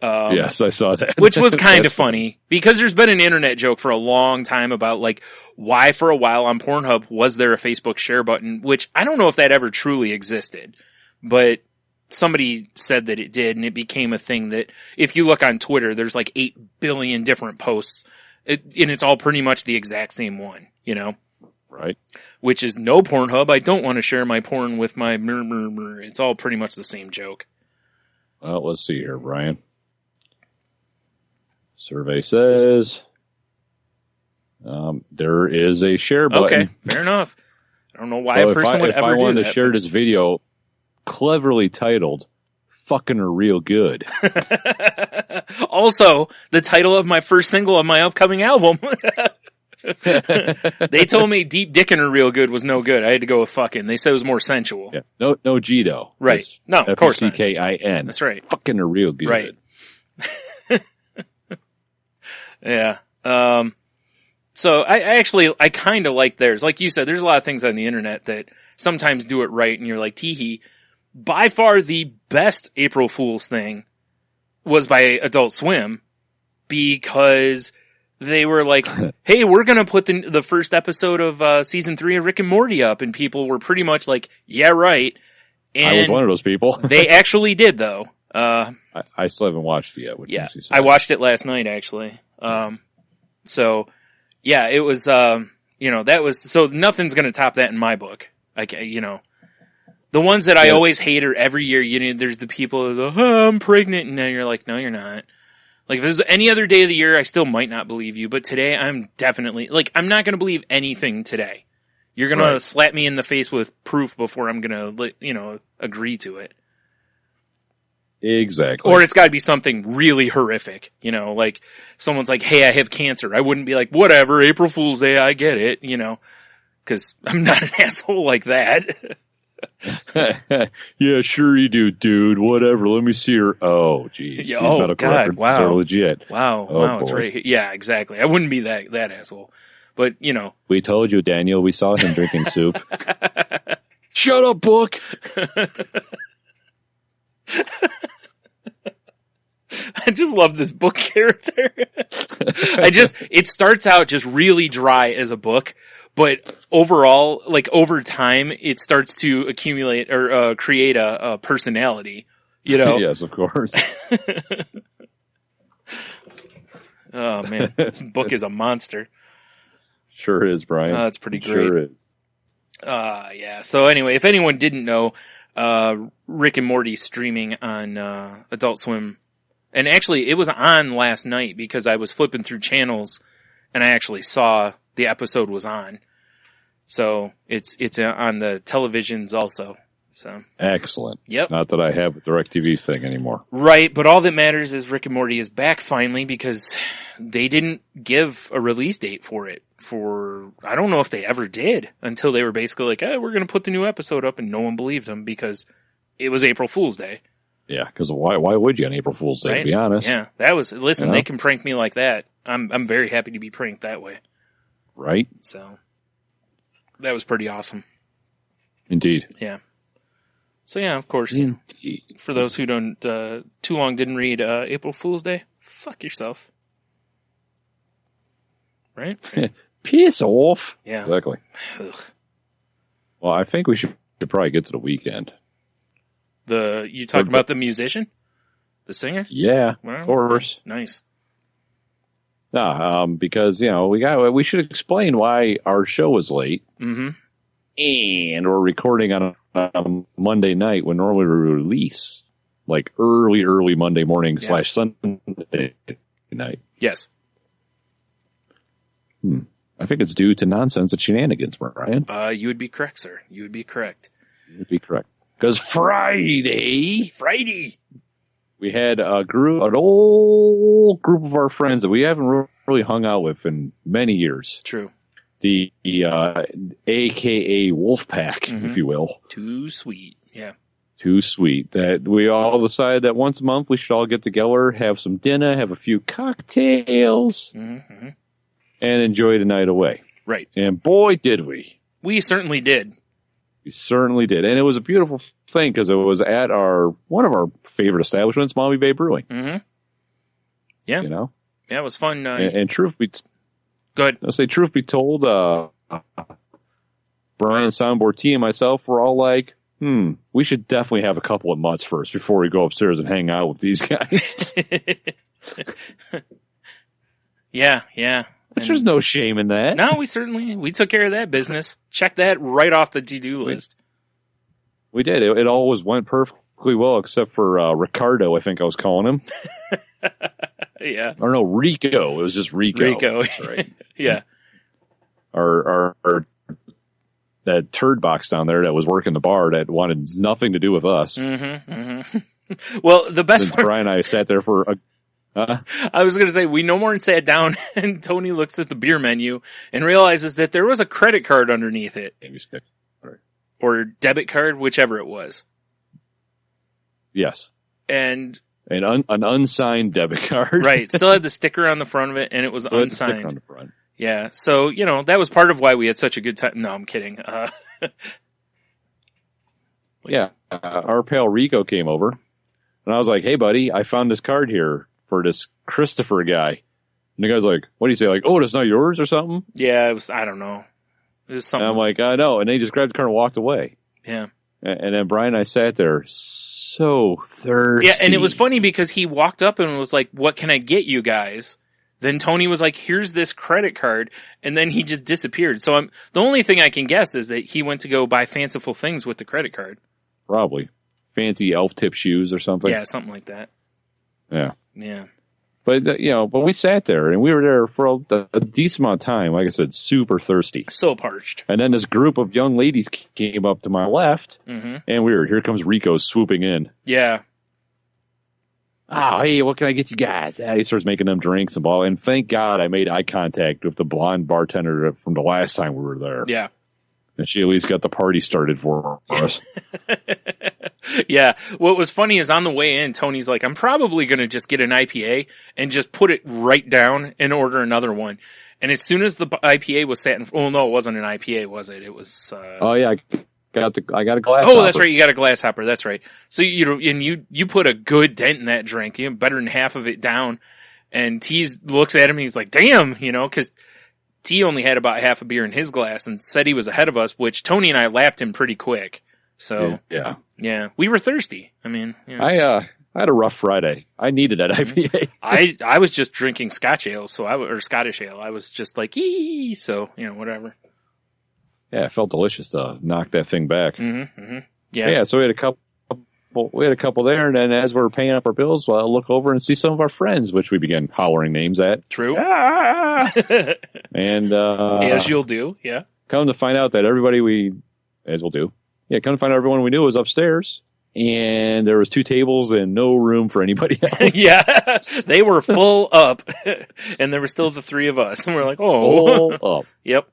S6: Yes, I saw that.
S5: Which was kind of funny because there's been an internet joke for a long time about like why for a while on Pornhub was there a Facebook share button, which I don't know if that ever truly existed, but somebody said that it did, and it became a thing that if you look on Twitter, there's like 8 billion different posts, and it's all pretty much the exact same one, you know?
S6: Right.
S5: Which is no Pornhub. I don't want to share my porn with my murmur. It's all pretty much the same joke.
S6: Well, let's see here, Brian. Survey says there is a share button.
S5: Okay, fair enough. I don't know why
S6: So
S5: a person would ever do that.
S6: If I wanted to share this video, cleverly titled "Fucking Her Real Good."
S5: Also, the title of my first single of my upcoming album. They told me Deep Dickin' Her Real Good was no good. I had to go with fucking. They said it was more sensual.
S6: Yeah. No G though.
S5: Right.
S6: It's
S5: No, of course not.
S6: F-U-C-K-I-N.
S5: That's right.
S6: Fucking Her Real Good.
S5: Right. Yeah. So I kind of like theirs. Like you said, there's a lot of things on the internet that sometimes do it right and you're like, tee-hee. By far the best April Fool's thing was by Adult Swim because they were like, hey, we're going to put the first episode of season 3 of Rick and Morty up, and people were pretty much like, yeah, right. And
S6: I was one of those people.
S5: They actually did though.
S6: I still haven't watched it yet. Which
S5: Yeah,
S6: makes you sad.
S5: I watched it last night actually. So yeah, it was, that was, so nothing's going to top that in my book. The ones that I always hate are every year, there's the people that go, I'm pregnant. And now you're like, no, you're not. Like if there's any other day of the year, I still might not believe you. But today I'm definitely, like, I'm not going to believe anything today. You're going to slap me in the face with proof before I'm going to, agree to it.
S6: Exactly.
S5: Or it's got to be something really horrific, like someone's like, hey, I have cancer. I wouldn't be like, whatever, April Fool's Day, I get it, because I'm not an asshole like that.
S6: Yeah, sure you do, dude. Whatever. Let me see her. Oh, geez.
S5: Yeah,
S6: These
S5: oh,
S6: medical
S5: God,
S6: records
S5: wow.
S6: are legit.
S5: Wow,
S6: Oh,
S5: wow, it's
S6: boy.
S5: right. Yeah, exactly. I wouldn't be that asshole. But,
S6: We told you, Daniel. We saw him drinking soup. Shut up, book.
S5: I just love this book character. It starts out just really dry as a book, but overall, like over time, it starts to accumulate or create a personality,
S6: Yes, of course.
S5: Oh man, this book is a monster.
S6: Sure is, Brian.
S5: That's pretty great.
S6: Sure is.
S5: Yeah. So anyway, if anyone didn't know, Rick and Morty streaming on Adult Swim. And actually, it was on last night because I was flipping through channels and I actually saw the episode was on. So it's on the televisions also. So
S6: Excellent.
S5: Yep.
S6: Not that I have a DirecTV thing anymore.
S5: Right, but all that matters is Rick and Morty is back finally because they didn't give a release date for it I don't know if they ever did until they were basically like, we're going to put the new episode up, and no one believed them because it was April Fool's Day.
S6: Yeah, because why would you on April Fool's Day,
S5: Right?
S6: to be honest?
S5: Yeah, they can prank me like that. I'm very happy to be pranked that way.
S6: Right?
S5: So that was pretty awesome.
S6: Indeed.
S5: Yeah. So yeah, of course,
S6: Indeed.
S5: for those who don't, too long didn't read, April Fool's Day, fuck yourself. Right?
S6: Piss off.
S5: Yeah.
S6: Exactly.
S5: Ugh.
S6: Well, I think we should probably get to the weekend.
S5: You talking about the musician? The singer?
S6: Yeah,
S5: Well,
S6: of course.
S5: Nice.
S6: No, because, we should explain why our show was late.
S5: Mm-hmm.
S6: And we're recording on a Monday night when normally we release, like early Monday morning / Sunday night.
S5: Yes.
S6: I think it's due to nonsense and shenanigans, Brian.
S5: You would be correct, sir. You would be correct.
S6: You would be correct. Because Friday, we had an old group of our friends that we haven't really hung out with in many years.
S5: True.
S6: The AKA Wolfpack, if you will.
S5: Too sweet. Yeah.
S6: Too sweet. That we all decided that once a month we should all get together, have some dinner, have a few cocktails,
S5: Mm-hmm.
S6: and enjoy the night away.
S5: Right.
S6: And boy, did we.
S5: We certainly did.
S6: We certainly did. And it was a beautiful thing because it was at one of our favorite establishments, Mommy Bay Brewing.
S5: Mm-hmm. Yeah.
S6: Yeah,
S5: it was fun.
S6: And truth be
S5: Good.
S6: I'll say, truth be told, Brian, Soundboard T, and myself were all like, we should definitely have a couple of mutts first before we go upstairs and hang out with these guys.
S5: Yeah.
S6: Which there's no shame in that.
S5: No, we took care of that business. Check that right off the to-do list.
S6: We did. It always went perfectly well, except for Ricardo, I think I was calling him.
S5: Yeah.
S6: Or no, Rico. It was just Rico.
S5: Rico.
S6: That's right.
S5: Yeah.
S6: Our that turd box down there that was working the bar that wanted nothing to do with us.
S5: Mm-hmm. Mm-hmm. Well, the best part,
S6: Brian and I sat there for
S5: I was going to say, we no more sat down and Tony looks at the beer menu and realizes that there was a credit card underneath it. Or debit card, whichever it was.
S6: Yes.
S5: And
S6: an unsigned debit card.
S5: Right. Still had the sticker on the front of it, and it was
S6: Still
S5: unsigned.
S6: Sticker on the front.
S5: Yeah. So, that was part of why we had such a good time. No, I'm kidding.
S6: Yeah. Our pal Rico came over, and I was like, hey, buddy, I found this card here for this Christopher guy. And the guy's like, what do you say? Like, oh, that's not yours or something?
S5: Yeah, it was, I don't know. It was something.
S6: And I'm like, I know. And then he just grabbed the card and walked away.
S5: Yeah.
S6: And then Brian and I sat there so thirsty.
S5: Yeah, and it was funny because he walked up and was like, what can I get you guys? Then Tony was like, here's this credit card. And then he just disappeared. So the only thing I can guess is that he went to go buy fanciful things with the credit card.
S6: Probably. Fancy elf tip shoes or something.
S5: Yeah, something like that.
S6: Yeah.
S5: Yeah.
S6: But, but we sat there and we were there for a decent amount of time. Like I said, super thirsty.
S5: So parched.
S6: And then this group of young ladies came up to my left, and here comes Rico swooping in.
S5: Yeah.
S6: Oh, hey, what can I get you guys? He starts making them drinks and blah. And thank God I made eye contact with the blonde bartender from the last time we were there.
S5: Yeah.
S6: And she at least got the party started for us.
S5: Yeah. What was funny is on the way in, Tony's like, I'm probably going to just get an IPA and just put it right down and order another one. And as soon as the IPA was sat in, no, it wasn't an IPA, was it? It was,
S6: oh yeah, I got a glass.
S5: Oh, that's right. You got a glass hopper. That's right. So you put a good dent in that drink, better than half of it down. And T looks at him and he's like, damn, cause T only had about half a beer in his glass and said he was ahead of us, which Tony and I lapped him pretty quick. So yeah, we were thirsty. I mean,
S6: I had a rough Friday. I needed that IPA.
S5: I was just drinking Scotch ale, or Scottish ale. I was just like, so whatever.
S6: Yeah, it felt delicious to knock that thing back.
S5: Yeah.
S6: So we had a couple there, and then as we were paying up our bills, I'll look over and see some of our friends, which we began hollering names at.
S5: True.
S6: And
S5: as you'll do, yeah.
S6: Come to find out that everyone we knew was upstairs, and there was 2 tables and no room for anybody else.
S5: Yeah, they were full up, and there were still the 3 of us, and we're like,
S6: full up.
S5: Yep.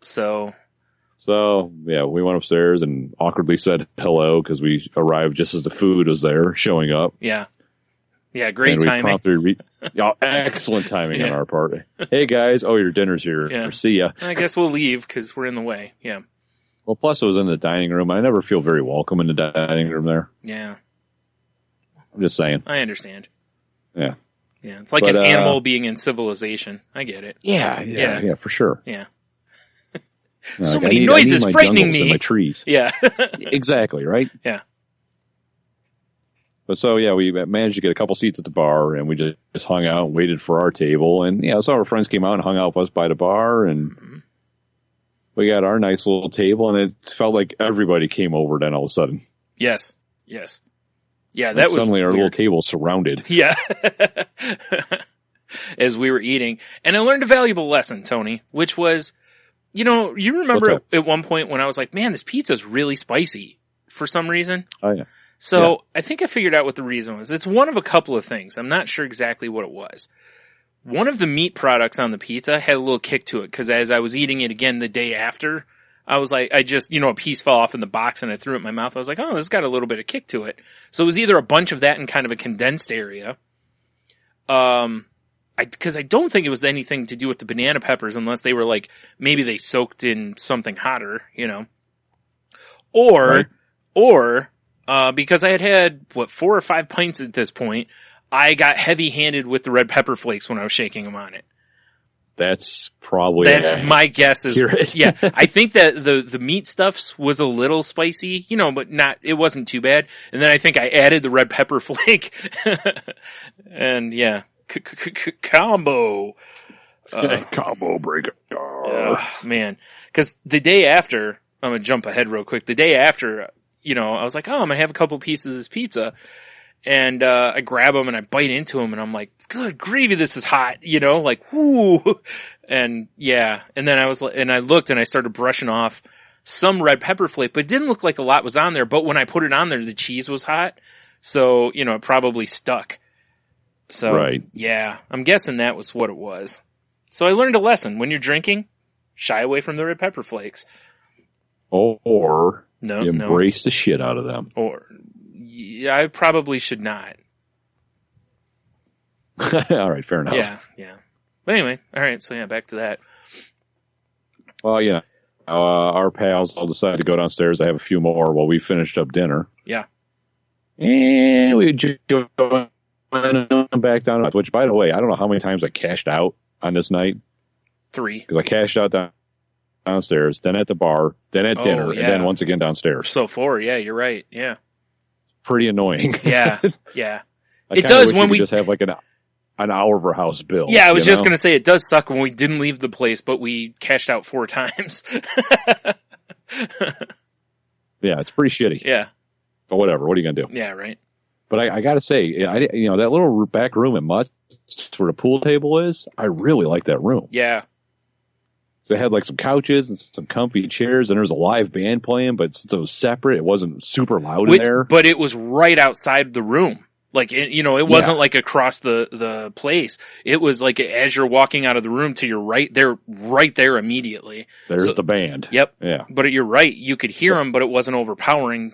S5: So
S6: yeah, we went upstairs and awkwardly said hello because we arrived just as the food was there, showing up.
S5: Yeah. Yeah, great timing.
S6: Excellent timing on our part. Hey guys, your dinner's here.
S5: Yeah.
S6: See ya.
S5: I guess we'll leave because we're in the way. Yeah.
S6: Well, plus it was in the dining room. I never feel very welcome in the dining room there.
S5: Yeah.
S6: I'm just saying.
S5: I understand.
S6: Yeah.
S5: Yeah, it's like an animal being in civilization. I get it.
S6: Yeah, for sure.
S5: Yeah.
S6: So
S5: many noises frightening me.
S6: And my trees.
S5: Yeah.
S6: Exactly, right?
S5: Yeah.
S6: But so, yeah, we managed to get a couple seats at the bar, and we just hung out and waited for our table. And, yeah, some of our friends came out and hung out with us by the bar, and we got our nice little table, and it felt like everybody came over then all of a sudden.
S5: Yes. Yeah,
S6: Like
S5: that was
S6: suddenly our
S5: weird.
S6: little table surrounded.
S5: Yeah. As we were eating. And I learned a valuable lesson, Tony, which was, you remember at one point when I was like, man, this pizza's really spicy for some reason.
S6: Oh, yeah.
S5: So I think I figured out what the reason was. It's one of a couple of things. I'm not sure exactly what it was. One of the meat products on the pizza had a little kick to it, because as I was eating it again the day after, I was like, a piece fell off in the box and I threw it in my mouth. I was like, oh, this got a little bit of kick to it. So it was either a bunch of that in kind of a condensed area. Because I don't think it was anything to do with the banana peppers, unless they were like, maybe they soaked in something hotter, Or because I had 4 or 5 pints at this point, I got heavy-handed with the red pepper flakes when I was shaking them on it.
S6: That's probably
S5: my guess is, yeah, I think that the meat stuffs was a little spicy, but it wasn't too bad. And then I think I added the red pepper flake and yeah, combo.
S6: Combo breaker.
S5: Man. Cause the day after, I'm going to jump ahead real quick. The day after, I was like, oh, I'm going to have a couple pieces of this pizza. And, I grab them and I bite into them and I'm like, good gravy, this is hot, like, whoo. And yeah. And then I looked and I started brushing off some red pepper flake, but it didn't look like a lot was on there. But when I put it on there, the cheese was hot. So, it probably stuck. So,
S6: right.
S5: Yeah, I'm guessing that was what it was. So I learned a lesson. When you're drinking, shy away from the red pepper flakes.
S6: Or embrace the shit out of them.
S5: Or, yeah, I probably should not.
S6: All right, fair enough.
S5: Yeah. But anyway, all right, so yeah, back to that.
S6: Well, our pals all decided to go downstairs. I have a few more while we finished up dinner.
S5: Yeah.
S6: And we just went back down, which, by the way, I don't know how many times I cashed out on this night.
S5: 3.
S6: Because I cashed out downstairs, then at the bar, then at dinner, and then once again downstairs.
S5: So 4, yeah, you're right, yeah.
S6: Pretty annoying.
S5: Yeah.
S6: It does when we just have like an hour of our house bill.
S5: Yeah, I was just going to say, it does suck when we didn't leave the place, but we cashed out 4 times.
S6: Yeah, it's pretty shitty.
S5: Yeah.
S6: But whatever, what are you going to do?
S5: Yeah, right.
S6: But I got to say, that little back room at Mutt's where the pool table is, I really like that room.
S5: Yeah.
S6: They had like some couches and some comfy chairs, and there was a live band playing, but since it was separate, it wasn't super loud in there.
S5: But it was right outside the room. Like, it wasn't like across the place. It was like as you're walking out of the room to your right, they're right there immediately.
S6: There's the band.
S5: Yep.
S6: Yeah.
S5: But you're right. You could hear them, but it wasn't overpowering,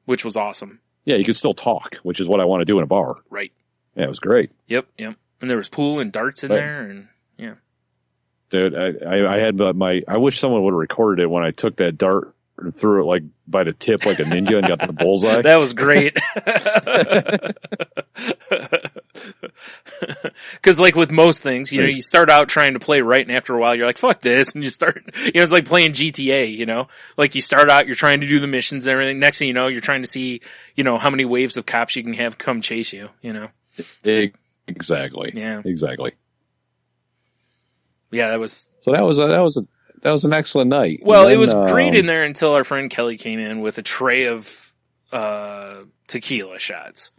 S5: which was awesome.
S6: Yeah, you could still talk, which is what I want to do in a bar.
S5: Right.
S6: Yeah, it was great.
S5: Yep. And there was pool and darts in there, and yeah.
S6: Dude, I had I wish someone would have recorded it when I took that dart and threw it like by the tip like a ninja and got the bullseye.
S5: That was great. Because like with most things, you start out trying to play right, and after a while you're like, fuck this, and you start, it's like playing GTA, like you start out, you're trying to do the missions and everything. Next thing you know, you're trying to see, how many waves of cops you can have come chase you,
S6: Exactly.
S5: Yeah.
S6: Exactly.
S5: Yeah, that was
S6: an excellent night.
S5: Well, it was great in there until our friend Kelly came in with a tray of tequila shots.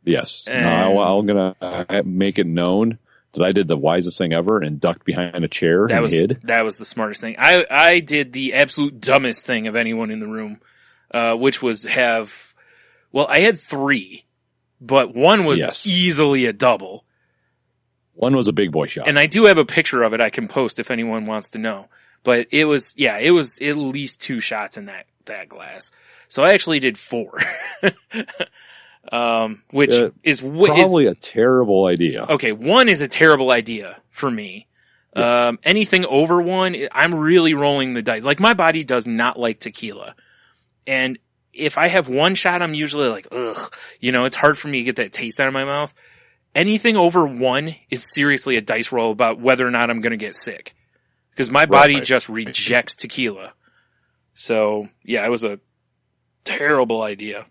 S6: Yes. I'm going to make it known that I did the wisest thing ever and ducked behind a chair and hid.
S5: That was the smartest thing. I did the absolute dumbest thing of anyone in the room, which was I had 3, but one was easily a double.
S6: One was a big boy shot.
S5: And I do have a picture of it I can post if anyone wants to know. But it was at least 2 shots in that glass. So I actually did 4. Which is
S6: probably a terrible idea.
S5: Okay, 1 is a terrible idea for me. Yeah. Anything over 1, I'm really rolling the dice. Like, my body does not like tequila. And if I have 1 shot, I'm usually like, ugh. It's hard for me to get that taste out of my mouth. Anything over 1 is seriously a dice roll about whether or not I'm going to get sick. Because my body just rejects tequila. So, yeah, it was a terrible idea.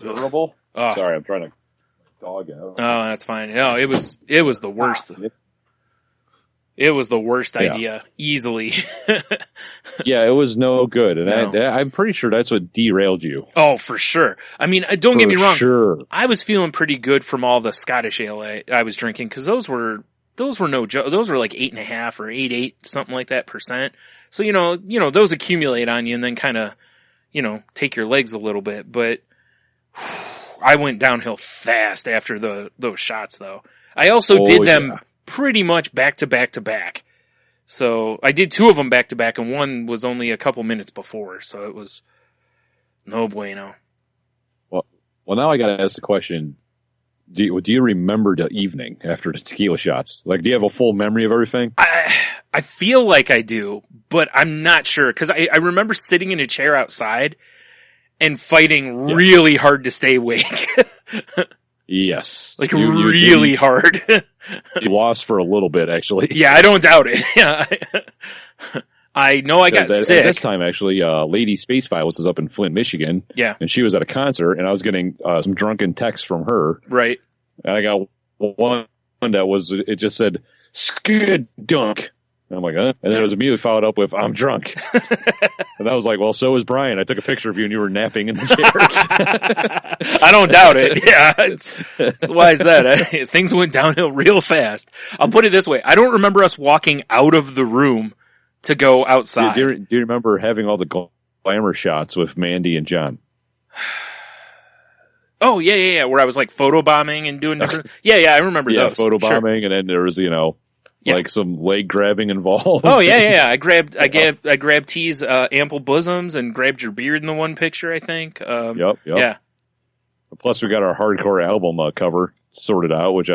S6: Terrible.
S5: Oh.
S6: Sorry, I'm trying to dog out.
S5: Oh, that's fine. No, it was the worst. It was the worst idea, easily.
S6: Yeah, it was no good, and
S5: No.
S6: I'm pretty sure that's what derailed you.
S5: Oh, for sure. I mean, don't get me wrong.
S6: Sure.
S5: I was feeling pretty good from all the Scottish ale I was drinking, because those were no joke. Those were like 8.5 or 8.8, something like that %. So, you know, those accumulate on you and then kind of, take your legs a little bit. But I went downhill fast after those shots, though. I also did them pretty much back to back to back. So I did 2 of them back to back, and one was only a couple minutes before. So it was no bueno.
S6: Well, now I got to ask the question. Do you remember the evening after the tequila shots? Like, do you have a full memory of everything?
S5: I feel like I do, but I'm not sure, because I remember sitting in a chair outside and fighting really hard to stay awake.
S6: Yes.
S5: Like, really hard.
S6: You lost for a little bit, actually.
S5: Yeah, I don't doubt it. Yeah. I know I got sick.
S6: At this time, actually, Lady Space Pilots was up in Flint, Michigan.
S5: Yeah.
S6: And she was at a concert, and I was getting some drunken texts from her.
S5: Right.
S6: And I got one that it just said, "Skid dunk." And I'm like, huh? And then it was immediately followed up with, "I'm drunk." And I was like, well, so is Brian. I took a picture of you and you were napping in the chair.
S5: I don't doubt it. Yeah. That's why I said things went downhill real fast. I'll put it this way. I don't remember us walking out of the room to go outside.
S6: Do you remember having all the glamour shots with Mandy and John?
S5: Oh, yeah. Where I was like photobombing and doing different. Yeah, I remember those.
S6: Yeah, photobombing, and then there was, like some leg grabbing involved.
S5: Oh, yeah. I grabbed T's ample bosoms and grabbed your beard in the one picture, I think.
S6: Yep.
S5: Yeah.
S6: Plus, we got our hardcore album cover sorted out, which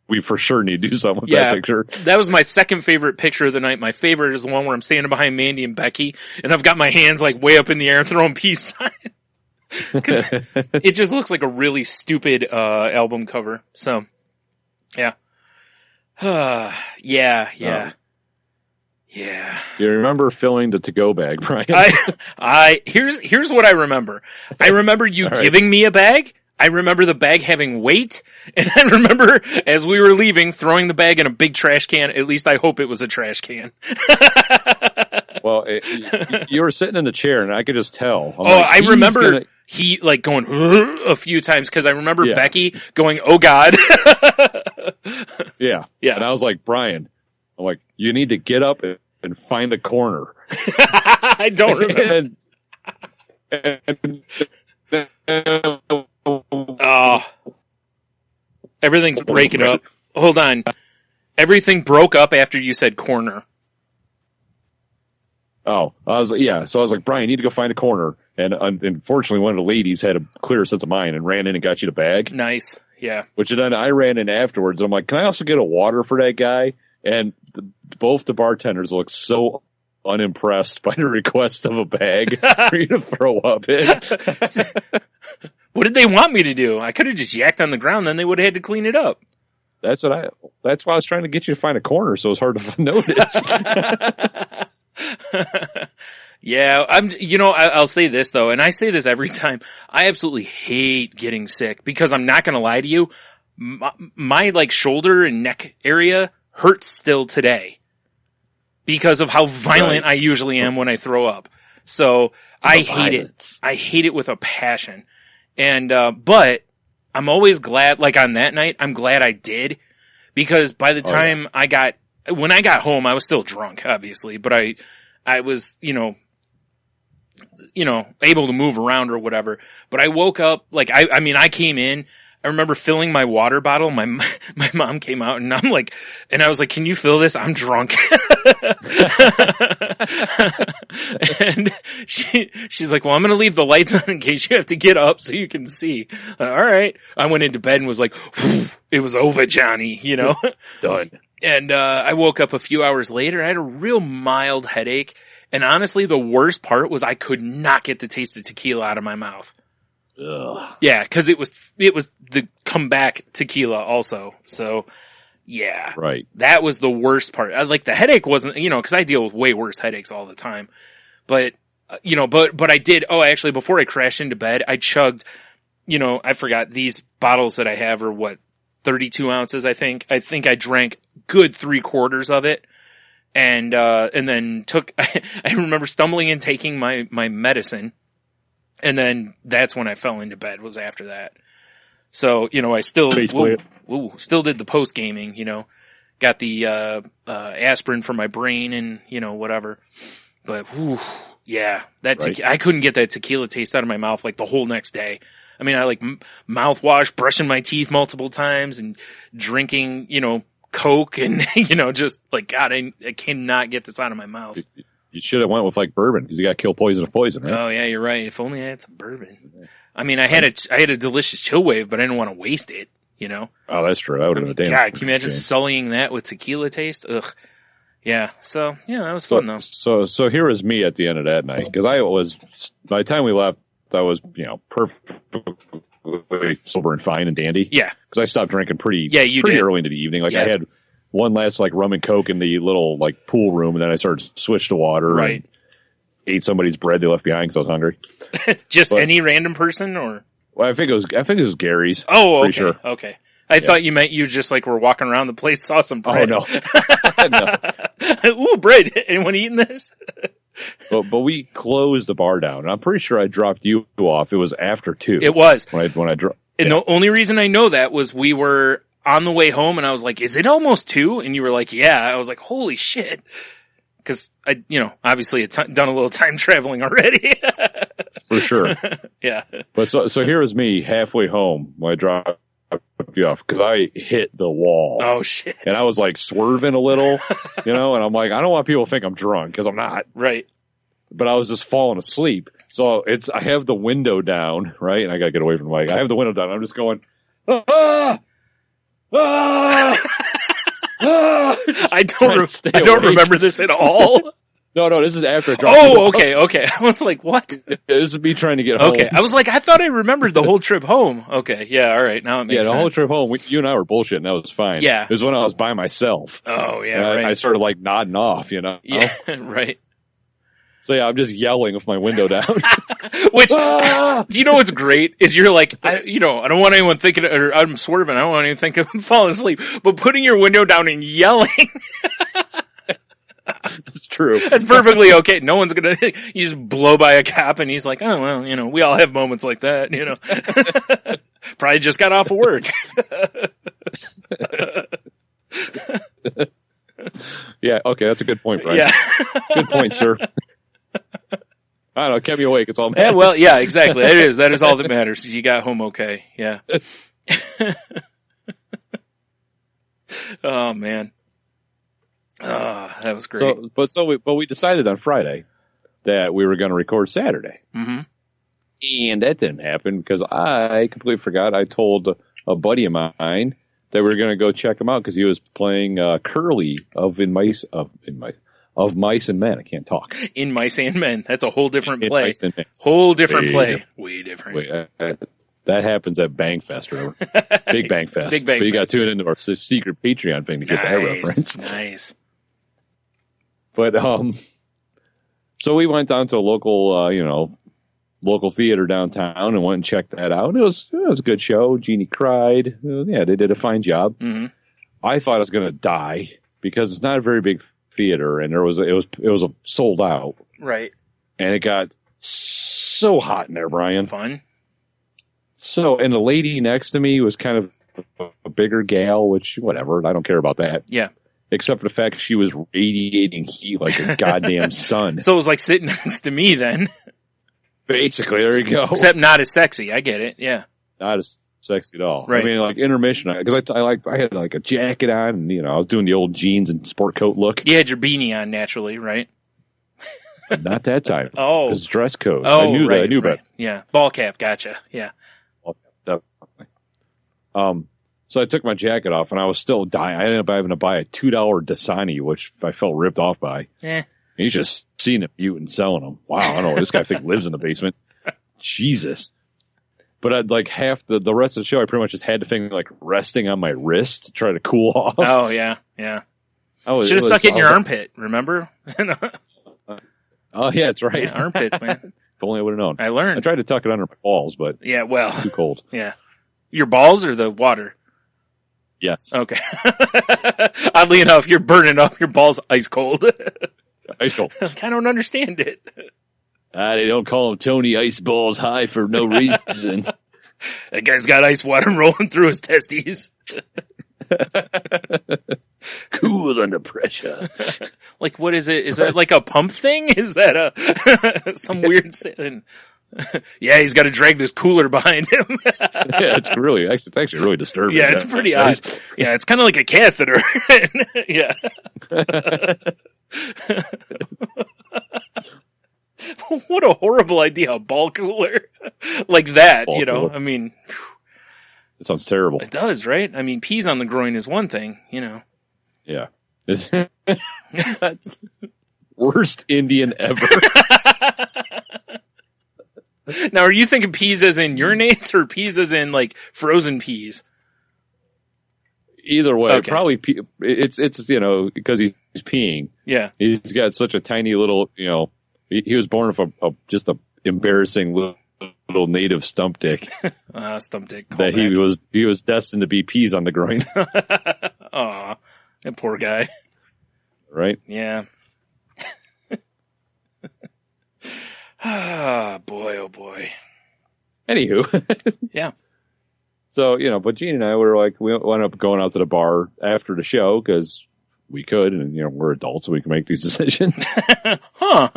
S6: we for sure need to do something with that picture.
S5: That was my second favorite picture of the night. My favorite is the one where I'm standing behind Mandy and Becky, and I've got my hands like way up in the air throwing peace signs. Because it just looks like a really stupid album cover. So, yeah. Yeah.
S6: You remember filling the to-go bag, Brian?
S5: Here's what I remember. I remember you giving me a bag. I remember the bag having weight, and I remember as we were leaving throwing the bag in a big trash can. At least I hope it was a trash can.
S6: Well, you were sitting in the chair, and I could just tell.
S5: I remember he like going a few times, because I remember Becky going, "Oh God."
S6: Yeah. And I was like, Brian, I'm like, you need to get up and find a corner.
S5: I don't remember. Everything's breaking up. Hold on. Everything broke up after you said corner.
S6: Oh, so I was like, Brian, you need to go find a corner. And unfortunately, one of the ladies had a clear sense of mind and ran in and got you the bag.
S5: Nice. Yeah.
S6: Which then I ran in afterwards. And I'm like, can I also get a water for that guy? And both the bartenders looked so unimpressed by the request of a bag for you to throw up in.
S5: What did they want me to do? I could have just yacked on the ground, then they would have had to clean it up.
S6: That's why I was trying to get you to find a corner, so it's hard to notice.
S5: Yeah, I'll say this though, and I say this every time. I absolutely hate getting sick, because I'm not going to lie to you. My like shoulder and neck area hurts still today because of how violent I usually am when I throw up. So I hate it. I hate it with a passion. And, but I'm always glad, like on that night, I'm glad I did, because by the time when I got home, I was still drunk, obviously, but I was, able to move around or whatever. But I woke up, like, I came in, I remember filling my water bottle. My mom came out and I was like, can you fill this? I'm drunk. And she's like, well, I'm going to leave the lights on in case you have to get up so you can see. All right. I went into bed and was like, it was over, Johnny,
S6: Done.
S5: And, I woke up a few hours later. I had a real mild headache. And honestly, the worst part was I could not get the taste of tequila out of my mouth.
S6: Ugh.
S5: Yeah, because it was the comeback tequila also. So, yeah.
S6: Right.
S5: That was the worst part. Like, the headache wasn't, because I deal with way worse headaches all the time. But but I did. Oh, actually, before I crashed into bed, I chugged. I forgot these bottles that I have are what 32 ounces. I think I drank good 3/4 of it, and then took. I remember stumbling and taking my medicine, and then that's when I fell into bed. Was after that. So I still still did the post gaming. Got the aspirin for my brain and whatever. But yeah, that I couldn't get that tequila taste out of my mouth like the whole next day. I mean, I like mouthwash, brushing my teeth multiple times, and drinking Coke, and just like God, I cannot get this out of my mouth.
S6: You should have went with like bourbon because you got to kill poison with poison, right?
S5: Oh yeah, you're right. If only I had some bourbon. I mean, I had a delicious chill wave, but I didn't want to waste it.
S6: Oh, that's true. That would have been a damn.
S5: God, can you imagine sullying that with tequila taste? Ugh. Yeah. So yeah, that was fun though.
S6: So here was me at the end of that night because by the time we left, I was perfectly sober and fine and dandy.
S5: Yeah.
S6: Because I stopped drinking pretty
S5: did.
S6: early into the evening. Like I had one last like rum and Coke in the little like pool room, and then I started switched to water.
S5: Right.
S6: And ate somebody's bread they left behind because I was hungry.
S5: Any random person or?
S6: Well, I think it was Gary's.
S5: Oh, okay.
S6: Sure.
S5: Okay. I thought you meant you just like were walking around the place, saw some bread.
S6: Oh no.
S5: Ooh, bread. Anyone eating this?
S6: But we closed the bar down. And I'm pretty sure I dropped you off. It was after 2.
S5: It was.
S6: When I dropped.
S5: And the only reason I know that was we were on the way home and I was like, is it almost 2? And you were like, yeah. I was like, holy shit. Cause I, obviously it's done a little time traveling already.
S6: For sure.
S5: Yeah.
S6: But so here was me halfway home when I dropped you off because I hit the wall.
S5: Oh shit.
S6: And I was like swerving a little, and I'm like, I don't want people to think I'm drunk because I'm not.
S5: Right.
S6: But I was just falling asleep. So I have the window down, right? And I gotta get away from the mic. I have the window down. I'm just going, ah, ah, ah.
S5: I don't remember this at all.
S6: No, this is after I dropped.
S5: Oh, okay. I was like, what?
S6: This is me trying to get home.
S5: Okay, I was like, I thought I remembered the whole trip home. Okay, yeah, all right, now it makes sense.
S6: Yeah, the whole trip home, you and I were bullshitting. That was fine.
S5: Yeah.
S6: It was when I was by myself.
S5: Oh, yeah, right.
S6: I started like nodding off,
S5: Yeah, right.
S6: So yeah, I'm just yelling with my window down.
S5: Which, do you know what's great? Is you're like, I don't want anyone thinking, or I'm swerving, I don't want anyone thinking I'm falling asleep, but putting your window down and yelling.
S6: That's true.
S5: That's perfectly okay. No one's gonna, you just blow by a cop and he's like, oh, well, we all have moments like that, Probably just got off of work.
S6: Yeah, okay, that's a good point, Brian.
S5: Yeah.
S6: Good point, sir. I don't know, kept me awake, it's all matters.
S5: Yeah, well, yeah, exactly. That is all that matters. You got home okay. Yeah. Oh, man. Oh, that was great.
S6: But we decided on Friday that we were going to record Saturday.
S5: Mm-hmm.
S6: And that didn't happen because I completely forgot. I told a buddy of mine that we were going to go check him out because he was playing Curly of Mice and Men. I can't talk.
S5: In Mice and Men. That's a whole different play.
S6: Mice and Men.
S5: Whole different play. Way different.
S6: That happens at Bangfest, remember? Big Bangfest.
S5: Big Bangfest.
S6: But you got to tune into our secret Patreon thing to get that reference.
S5: Nice.
S6: But so we went down to a local theater downtown and went and checked that out. It was a good show. Jeannie cried. Yeah, they did a fine job.
S5: Mm-hmm.
S6: I thought I was going to die because it's not a very big theater, and it was a sold out.
S5: Right.
S6: And it got so hot in there, Brian.
S5: Fun.
S6: And the lady next to me was kind of a bigger gal, which whatever, I don't care about that.
S5: Yeah.
S6: Except for the fact she was radiating heat like a goddamn sun.
S5: So it was like sitting next to me then.
S6: Basically, there you go.
S5: Except not as sexy. I get it. Yeah.
S6: Not as sexy at all.
S5: Right.
S6: I mean, like intermission, because I had like a jacket on, and I was doing the old jeans and sport coat look.
S5: You had your beanie on naturally, right?
S6: Not that time.
S5: Oh,
S6: it's dress code.
S5: Oh,
S6: I knew
S5: right,
S6: that. I knew
S5: right.
S6: better.
S5: Yeah, ball cap. Gotcha. Yeah.
S6: Definitely. So I took my jacket off, and I was still dying. I ended up having to buy a $2 Dasani, which I felt ripped off by. He's just seeing a mutant selling them. Wow, I don't know. This guy lives in the basement. Jesus. But I'd like half the rest of the show, I pretty much just had the thing like resting on my wrist to try to cool off.
S5: Oh, yeah. Should have stuck it in your armpit, remember?
S6: I Oh, yeah, that's right.
S5: Yeah, armpits, man.
S6: If only I would have known.
S5: I learned.
S6: I tried to tuck it under my balls, but
S5: Yeah, well.
S6: too cold.
S5: Yeah. Your balls or the water?
S6: Yes.
S5: Okay. Oddly enough, you're burning up. Your balls ice cold.
S6: Ice cold.
S5: I don't understand it.
S6: They don't call him Tony Ice Balls High for no reason.
S5: That guy's got ice water rolling through his testes.
S6: Cool under pressure.
S5: Like, what is it? Is that like a pump thing? Is that some weird thing? Yeah, he's got to drag this cooler behind him.
S6: Yeah, it's actually really disturbing.
S5: Yeah, it's pretty odd. Yeah, it's kind of like a catheter. Yeah. What a horrible idea, a ball cooler. Like that,
S6: Ball
S5: you know,
S6: cooler.
S5: I mean.
S6: It sounds terrible.
S5: It does, right? I mean, peas on the groin is one thing, you know.
S6: Yeah. That's worst Indian ever.
S5: Now, are you thinking peas as in urinates or peas as in, like, frozen peas?
S6: Either way,
S5: Okay.
S6: probably it's you know, because he's peeing.
S5: Yeah.
S6: He's got such a tiny little, you know, he was born with just a embarrassing little native stump dick
S5: Stump dick.
S6: that he was destined to be peas on the groin.
S5: Aw, that poor guy.
S6: Right?
S5: Yeah. Ah, boy, oh boy.
S6: Anywho.
S5: Yeah.
S6: So, you know, but Gene and I were like, we wound up going out to the bar after the show because we could, and, you know, we're adults, so we can make these decisions.
S5: Huh.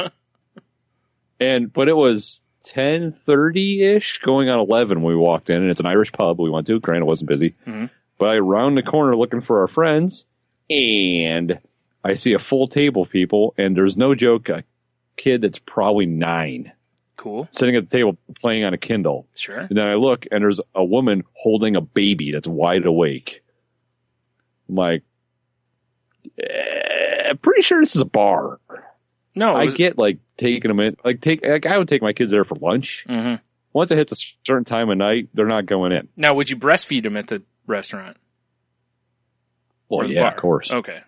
S6: But it was 10:30-ish, going on 11 when we walked in, and it's an Irish pub we went to. Granted, it wasn't busy.
S5: Mm-hmm.
S6: But I round the corner looking for our friends, and I see a full table of people, and there's no joke, a kid that's probably 9
S5: Cool.
S6: sitting at the table playing on a Kindle.
S5: Sure.
S6: And then I look, and there's a woman holding a baby that's wide awake. I'm like, pretty sure this is a bar.
S5: No,
S6: I get like taking them in, I would take my kids there for lunch.
S5: Mm-hmm.
S6: Once it hits a certain time of night, they're not going in.
S5: Now, would you breastfeed them at the restaurant?
S6: Well,
S5: Or the
S6: yeah,
S5: bar?
S6: of course.
S5: Okay.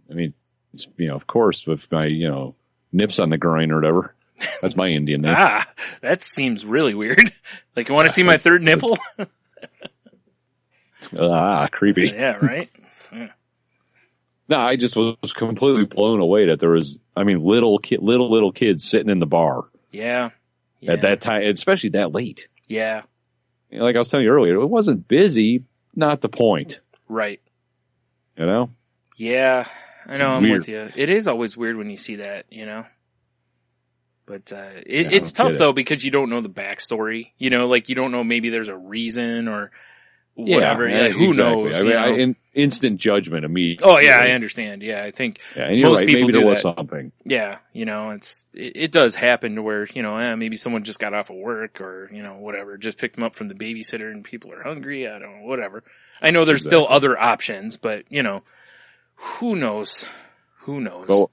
S6: I mean, it's, you know, of course, with my, you know, nips on the groin or whatever. That's my Indian name.
S5: That seems really weird. Like, you want to see my third nipple?
S6: Creepy.
S5: Yeah, right? Yeah.
S6: No, I just was completely blown away that there was, I mean, little kids sitting in the bar
S5: Yeah.
S6: at that time, especially that late.
S5: Yeah.
S6: You know, like I was telling you earlier, it wasn't busy, not the point.
S5: Right.
S6: You know?
S5: Yeah. I know, I'm
S6: Weird.
S5: with you. It is always weird when you see that, you know? But
S6: Yeah,
S5: it's
S6: I don't
S5: tough,
S6: get it.
S5: though, because you don't know the backstory. You know, like, you don't know, maybe there's a reason or whatever. Yeah, who
S6: exactly.
S5: knows?
S6: I mean,
S5: you know?
S6: instant judgment immediately.
S5: Oh, yeah, I understand. Yeah, I think
S6: Yeah, and you're
S5: most
S6: right.
S5: people
S6: Maybe
S5: do
S6: there was
S5: that.
S6: something.
S5: Yeah, you know, it does happen to where, you know, maybe someone just got off of work or, you know, whatever, just picked them up from the babysitter and people are hungry. I don't know, whatever. I know there's still other options, but, you know, who knows? Who knows?
S6: Well,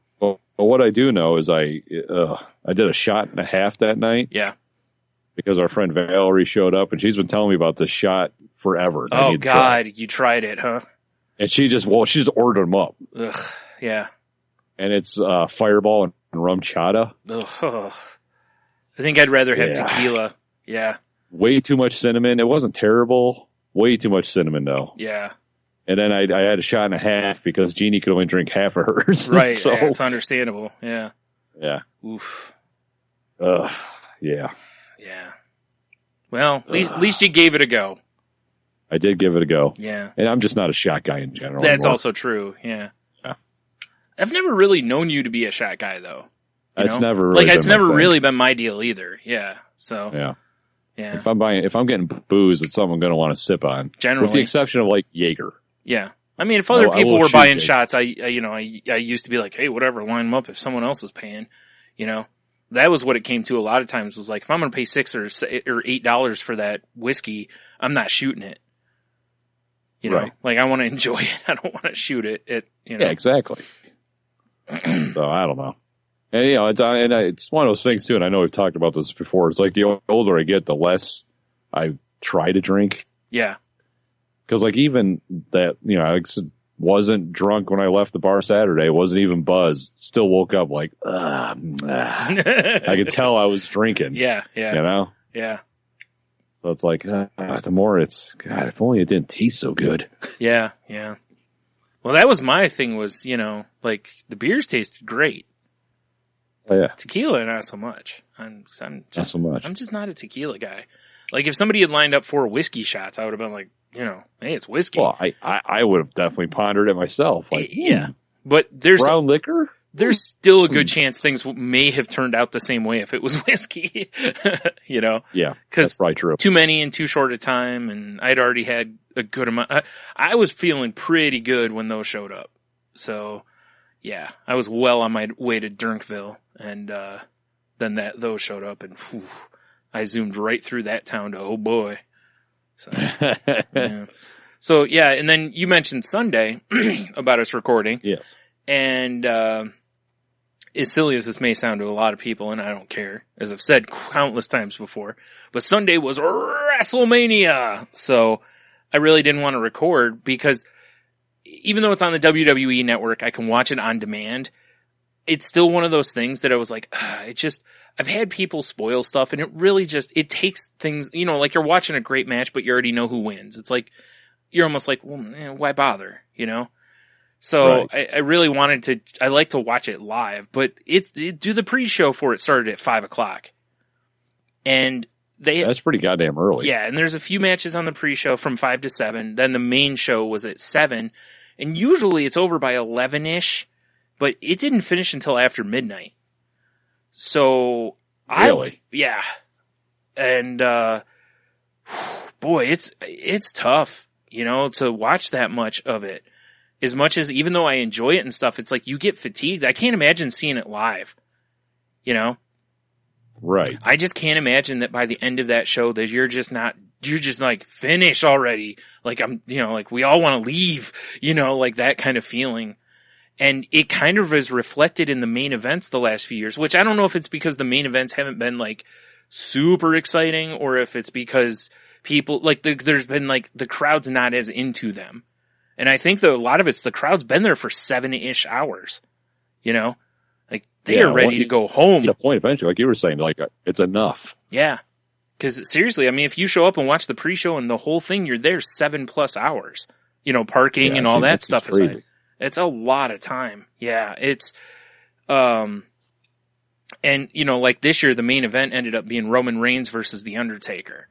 S6: what I do know is I did a shot and a half that night.
S5: Yeah.
S6: Because our friend Valerie showed up and she's been telling me about this shot forever. and I
S5: Oh,
S6: need to try.
S5: God, you tried it, huh?
S6: And she just ordered them up.
S5: Ugh, yeah.
S6: And it's Fireball and rum chata.
S5: Ugh. I think I'd rather have
S6: Yeah.
S5: tequila. Yeah.
S6: Way too much cinnamon. It wasn't terrible. Way too much cinnamon though.
S5: Yeah.
S6: And then I had a shot and a half because Jeannie could only drink half of hers.
S5: Right.
S6: So,
S5: Yeah, it's understandable. Yeah.
S6: yeah.
S5: Oof.
S6: Yeah.
S5: Yeah. Well, at least you gave it a go.
S6: I did give it a go.
S5: Yeah.
S6: And I'm just not a shot guy in general.
S5: That's
S6: anymore.
S5: also true. Yeah.
S6: Yeah.
S5: I've never really known you to be a shot guy, though. You
S6: That's
S5: know?
S6: never really
S5: like it's
S6: been my
S5: never
S6: thing.
S5: really been my deal either. Yeah. So
S6: Yeah.
S5: yeah.
S6: If I'm getting booze, it's something I'm going to want to sip on.
S5: Generally.
S6: With the exception of like Jaeger.
S5: Yeah. I mean, if other
S6: I
S5: people
S6: will
S5: were
S6: shoot
S5: buying
S6: it.
S5: shots, I used to be like, hey, whatever, line them up if someone else is paying. You know, that was what it came to a lot of times. Was like, if I'm going to pay $6 or $8 for that whiskey, I'm not shooting it. You know,
S6: Right.
S5: like I want to enjoy it. I don't want to shoot it. You know.
S6: Yeah, exactly. So I don't know. And you know, it's one of those things too. And I know we've talked about this before. It's like the older I get, the less I try to drink.
S5: Yeah.
S6: Because like even that, you know, like wasn't drunk when I left the bar Saturday, wasn't even buzzed, still woke up like, I could tell I was drinking.
S5: Yeah.
S6: You know?
S5: Yeah.
S6: So it's like, the more it's, God, if only it didn't taste so good.
S5: Yeah. Well, that was my thing was, like the beers tasted great.
S6: Oh, yeah.
S5: Tequila, not so much. I'm
S6: Not so much.
S5: I'm just not a tequila guy. Like if somebody had lined up 4 whiskey shots, I would have been like, hey, it's whiskey.
S6: Well, I would have definitely pondered it myself. Like,
S5: yeah. But there's
S6: brown liquor?
S5: There's still a good chance things may have turned out the same way if it was whiskey,
S6: Yeah,
S5: because
S6: that's probably true.
S5: too many in too short a time, and I'd already had a good amount. I was feeling pretty good when those showed up, so yeah, I was well on my way to Durnkville, and then those showed up, and whew, I zoomed right through that town to oh boy. So yeah. So yeah, and then you mentioned Sunday about us recording,
S6: Yes,
S5: and as silly as this may sound to a lot of people, and I don't care, as I've said countless times before, but Sunday was WrestleMania. So I really didn't want to record because even though it's on the WWE network, I can watch it on demand. It's still one of those things that I was like, I've had people spoil stuff and it really it takes things, like you're watching a great match, but you already know who wins. It's like, you're almost like, well, why bother, So
S6: right.
S5: I really I like to watch it live, but do the pre-show for it started at 5:00. And
S6: that's pretty goddamn early.
S5: Yeah. And there's a few matches on the pre-show from 5 to 7. Then the main show was at 7 and usually it's over by 11ish, but it didn't finish until after midnight. So
S6: really?
S5: Yeah. And, boy, it's tough, to watch that much of it. As much as, even though I enjoy it and stuff, it's like you get fatigued. I can't imagine seeing it live,
S6: Right.
S5: I just can't imagine that by the end of that show that you're just like, finish already. Like like we all want to leave, like that kind of feeling. And it kind of is reflected in the main events the last few years, which I don't know if it's because the main events haven't been like super exciting or if it's because people like there's been like the crowd's not as into them. And I think that a lot of it's the crowd's been there for 7-ish hours, like they are ready to go home.
S6: At a point eventually, like you were saying, like it's enough.
S5: Yeah. Cause seriously, I mean, if you show up and watch the pre-show and the whole thing, you're there 7+ hours, parking and all that stuff aside. It's a lot of time. Yeah. It's, and like this year, the main event ended up being Roman Reigns versus The Undertaker.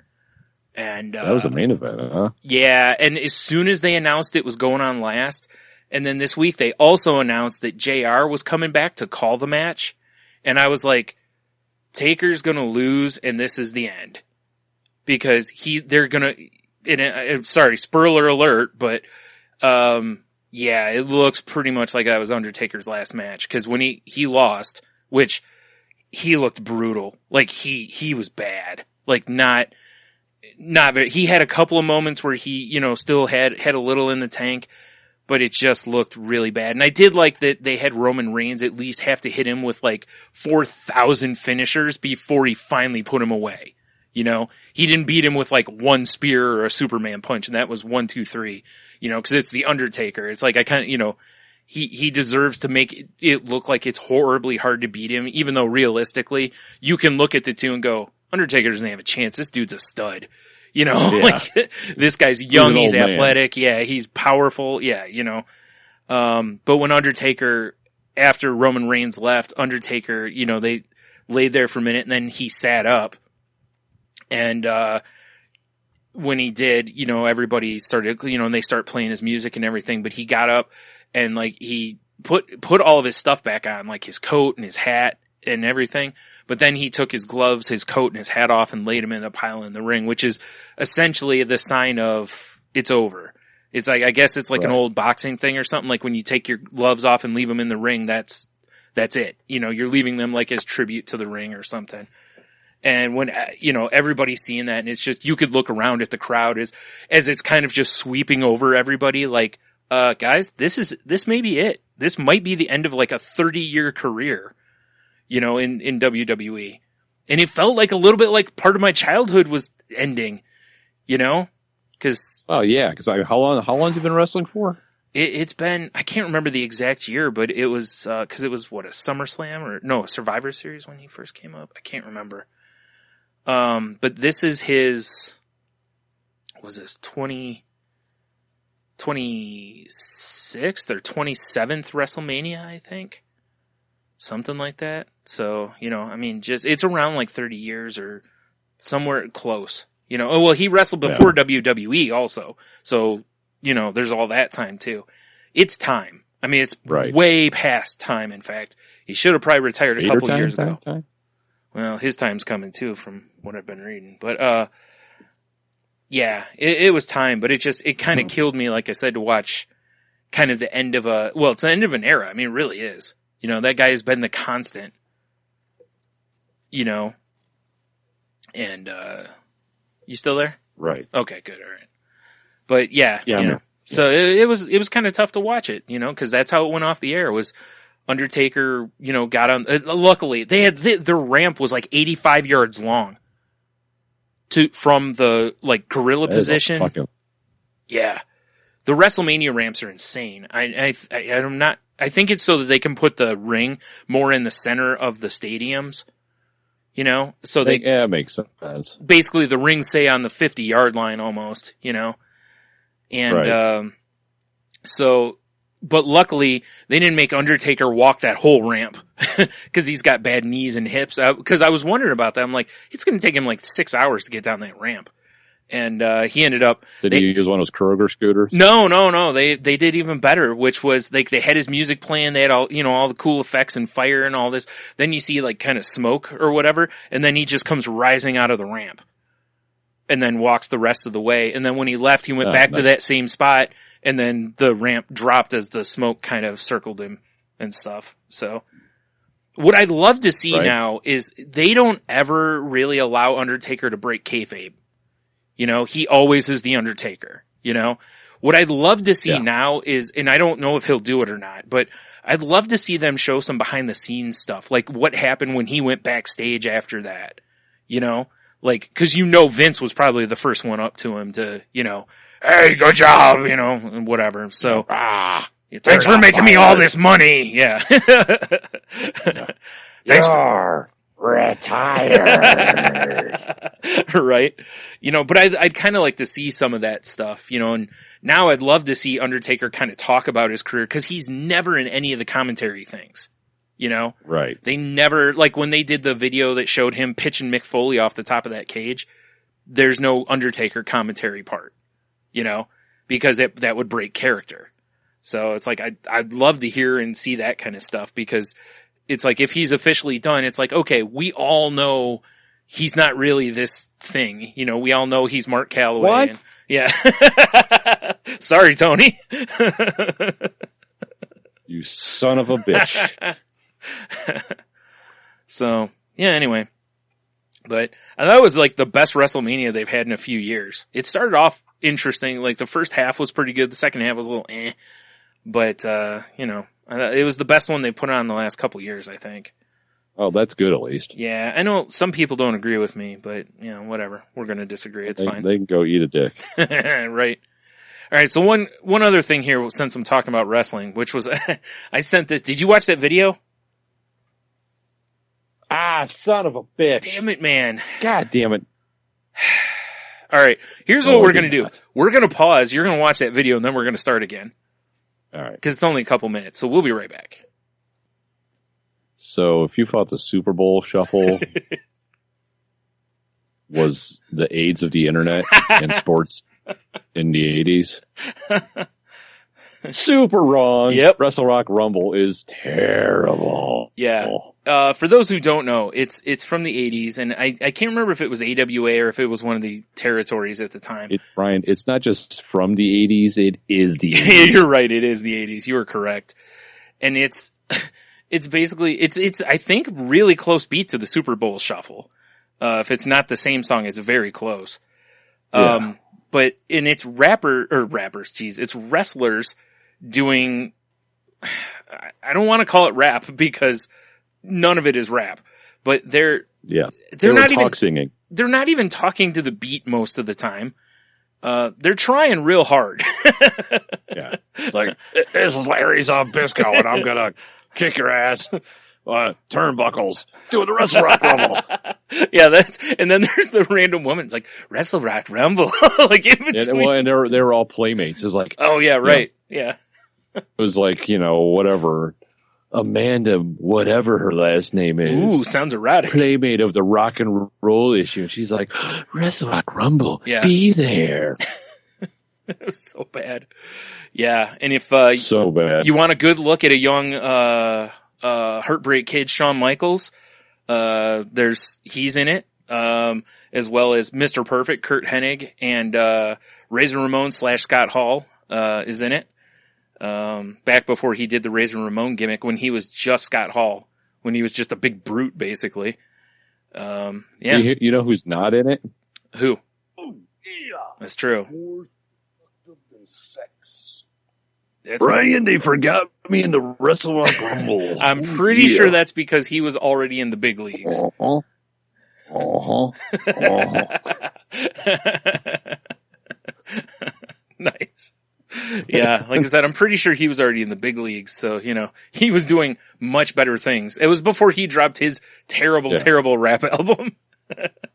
S5: And
S6: that was the main event, huh?
S5: Yeah, and as soon as they announced it was going on last, and then this week they also announced that JR was coming back to call the match, and I was like, Taker's gonna lose, and this is the end. Because they're gonna, sorry, spoiler alert, but, yeah, it looks pretty much like that was Undertaker's last match, because when he lost, which he looked brutal, like he was bad, like not very, he had a couple of moments where he, still had a little in the tank, but it just looked really bad. And I did like that they had Roman Reigns at least have to hit him with like 4,000 finishers before he finally put him away. He didn't beat him with like one spear or a Superman punch, and that was 1, 2, 3, cause it's the Undertaker. It's like, I kind of, he deserves to make it look like it's horribly hard to beat him, even though realistically you can look at the two and go, Undertaker doesn't have a chance. This dude's a stud. Like this guy's young, he's athletic. Man. Yeah, he's powerful. Yeah, but when Undertaker, after Roman Reigns left, Undertaker, they laid there for a minute and then he sat up. And, when he did, everybody started, and they start playing his music and everything, but he got up and like he put all of his stuff back on, like his coat and his hat and everything. But then he took his gloves, his coat, and his hat off and laid him in a pile in the ring, which is essentially the sign of it's over. It's like, I guess it's like an old boxing thing or something. Like when you take your gloves off and leave them in the ring, that's it. You're leaving them like as tribute to the ring or something. And when, everybody's seeing that and it's just, you could look around at the crowd as it's kind of just sweeping over everybody. Like, guys, this may be it. This might be the end of like a 30-year career. In WWE. And it felt like a little bit like part of my childhood was ending, cause.
S6: Oh yeah. Cause how long have you been wrestling for?
S5: It's been, I can't remember the exact year, but it was, cause it was a SummerSlam a Survivor Series when he first came up. I can't remember. But this is his, was this 26th or 27th WrestleMania, I think. Something like that. So, I mean, it's around like 30 years or somewhere close. He wrestled before WWE also. So, there's all that time too. It's time. I mean, it's way past time, in fact. He should have probably retired a couple years ago. Time? Well, his time's coming too, from what I've been reading. But, yeah, it was time, but it kind of killed me, like I said, to watch kind of the end of it's the end of an era. I mean, it really is. That guy has been the constant, and, you still there?
S6: Right.
S5: Okay, good. All right. But yeah. So it was kind of tough to watch it, cause that's how it went off the air was Undertaker, got on, luckily they had, their ramp was like 85 yards long from the like gorilla position. Yeah. The WrestleMania ramps are insane. I'm not, I think it's so that they can put the ring more in the center of the stadiums, so
S6: it makes sense.
S5: Basically the ring say on the 50-yard line almost, and, but luckily they didn't make Undertaker walk that whole ramp cause he's got bad knees and hips. Cause I was wondering about that. I'm like, it's going to take him like 6 hours to get down that ramp. And, he ended up.
S6: Did he use one of those Kroger scooters?
S5: No. They did even better, which was they had his music playing. They had all, all the cool effects and fire and all this. Then you see like kind of smoke or whatever. And then he just comes rising out of the ramp and then walks the rest of the way. And then when he left, he went back to that same spot. And then the ramp dropped as the smoke kind of circled him and stuff. So what I'd love to see now is they don't ever really allow Undertaker to break kayfabe. He always is the Undertaker, What I'd love to see now is, and I don't know if he'll do it or not, but I'd love to see them show some behind the scenes stuff. Like what happened when he went backstage after that, like, cause Vince was probably the first one up to him to, hey, good job, and whatever. So, thanks for making me all this money. Yeah. Thanks
S6: You're retired.
S5: Right. But I'd kind of like to see some of that stuff, and now I'd love to see Undertaker kind of talk about his career cause he's never in any of the commentary things, Right. They never, like when they did the video that showed him pitching Mick Foley off the top of that cage, there's no Undertaker commentary part, because that would break character. So it's like, I'd love to hear and see that kind of stuff because it's like, if he's officially done, it's like, okay, we all know he's not really this thing. We all know he's Mark Calloway.
S6: What?
S5: And, yeah. Sorry, Tony.
S6: You son of a bitch.
S5: So, yeah, anyway. But that was like the best WrestleMania they've had in a few years. It started off interesting. Like the first half was pretty good. The second half was a little But, it was the best one they put on the last couple years, I think.
S6: Oh, that's good at least.
S5: Yeah, I know some people don't agree with me, but, whatever. We're going to disagree. It's fine.
S6: They can go eat a dick.
S5: Right. All right, so one other thing here, since I'm talking about wrestling, which was, I sent this. Did you watch that video?
S6: Ah, son of a bitch.
S5: Damn it, man.
S6: God damn it.
S5: All right, here's what we're going to do. We're going to pause. You're going to watch that video, and then we're going to start again.
S6: All right.
S5: Because it's only a couple minutes, so we'll be right back.
S6: So if you thought the Super Bowl shuffle was the AIDS of the internet and sports in the 80s, super wrong.
S5: Yep.
S6: Wrestle Rock Rumble is terrible.
S5: Yeah. For those who don't know, it's from the 80s, and I can't remember if it was AWA or if it was one of the territories at the time.
S6: Brian, it's not just from the 80s, it is the 80s.
S5: You're right, it is the 80s. You were correct. And it's basically, it's I think really close beat to the Super Bowl shuffle. If it's not the same song, it's very close.
S6: Yeah.
S5: But it's it's wrestlers doing, I don't want to call it rap because none of it is rap, but they're not even
S6: singing.
S5: They're not even talking to the beat most of the time. They're trying real hard.
S6: Yeah. It's like, this is Larry Zambisco, and I'm going to kick your ass. Turnbuckles. Doing the Wrestle Rock Rumble.
S5: Yeah, and then there's the random woman. It's like, Wrestle Rock Rumble. Like, in between.
S6: And they were all playmates. It's like,
S5: oh, yeah, right. Yeah.
S6: It was like, whatever. Amanda, whatever her last name is.
S5: Ooh, sounds erotic.
S6: Playmate of the rock and roll issue. And she's like, Wrestle Rock Rumble.
S5: Yeah.
S6: Be there.
S5: It was so bad. Yeah. And if,
S6: so bad.
S5: you want a good look at a young, Heartbreak Kid, Shawn Michaels, he's in it, as well as Mr. Perfect, Kurt Hennig, and, Razor Ramon / Scott Hall, is in it. Back before he did the Razor Ramon gimmick, when he was just Scott Hall, when he was just a big brute, basically. Yeah.
S6: You know who's not in it?
S5: Who?
S4: Oh, yeah.
S5: That's true.
S4: More than sex.
S6: Brian, they forgot me in the Wrestle Rock Rumble.
S5: I'm pretty sure that's because he was already in the big leagues.
S6: Uh-huh.
S5: Nice. Yeah, like I said, I'm pretty sure he was already in the big leagues, so, he was doing much better things. It was before he dropped his terrible rap album.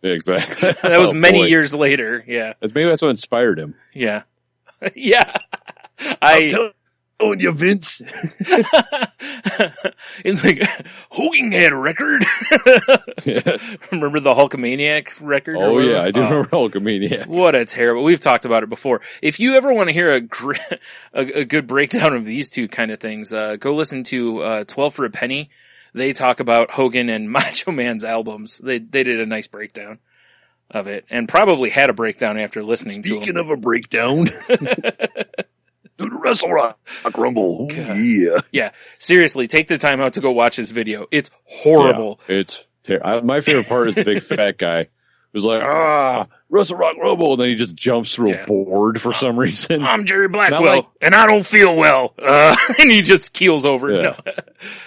S6: Exactly.
S5: That was many years later, yeah.
S6: Maybe that's what inspired him.
S5: Yeah. Yeah.
S6: I'm telling you, Vince.
S5: It's like, Hogan had a record.
S6: Yeah.
S5: Remember the Hulkamaniac record?
S6: Oh, yeah, I do remember Hulkamaniac.
S5: What a terrible, we've talked about it before. If you ever want to hear a good breakdown of these two kind of things, go listen to 12 for a Penny. They talk about Hogan and Macho Man's albums. They did a nice breakdown of it, and probably had a breakdown after listening to them.
S6: Speaking of a breakdown, do the Wrestle Rock Rumble. Oh, yeah.
S5: Yeah, seriously, take the time out to go watch this video. It's horrible.
S6: Yeah, my favorite part is the big fat guy who's like, Wrestle Rock Rumble, and then he just jumps through a board for some reason.
S5: I'm Jerry Blackwell, and I don't feel well. And he just keels over.
S6: Yeah,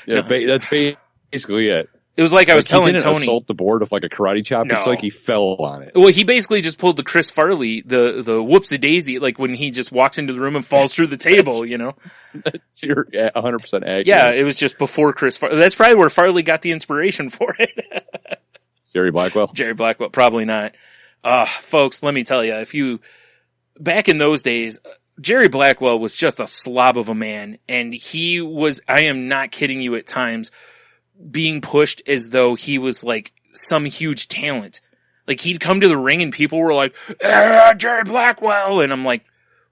S5: No.
S6: That's basically it.
S5: It was like I was telling
S6: he didn't
S5: Tony.
S6: Assault the board with like a karate chop.
S5: No.
S6: It's like he fell on it.
S5: Well, he basically just pulled the Chris Farley, the whoopsie-daisy, like when he just walks into the room and falls through the table,
S6: That's 100% accurate.
S5: Yeah, it was just before Chris Farley. That's probably where Farley got the inspiration for it.
S6: Jerry Blackwell?
S5: Jerry Blackwell, probably not. Folks, let me tell you, back in those days, Jerry Blackwell was just a slob of a man, and he was, I am not kidding you at times, being pushed as though he was like some huge talent. Like he'd come to the ring and people were like, Jerry Blackwell. And I'm like,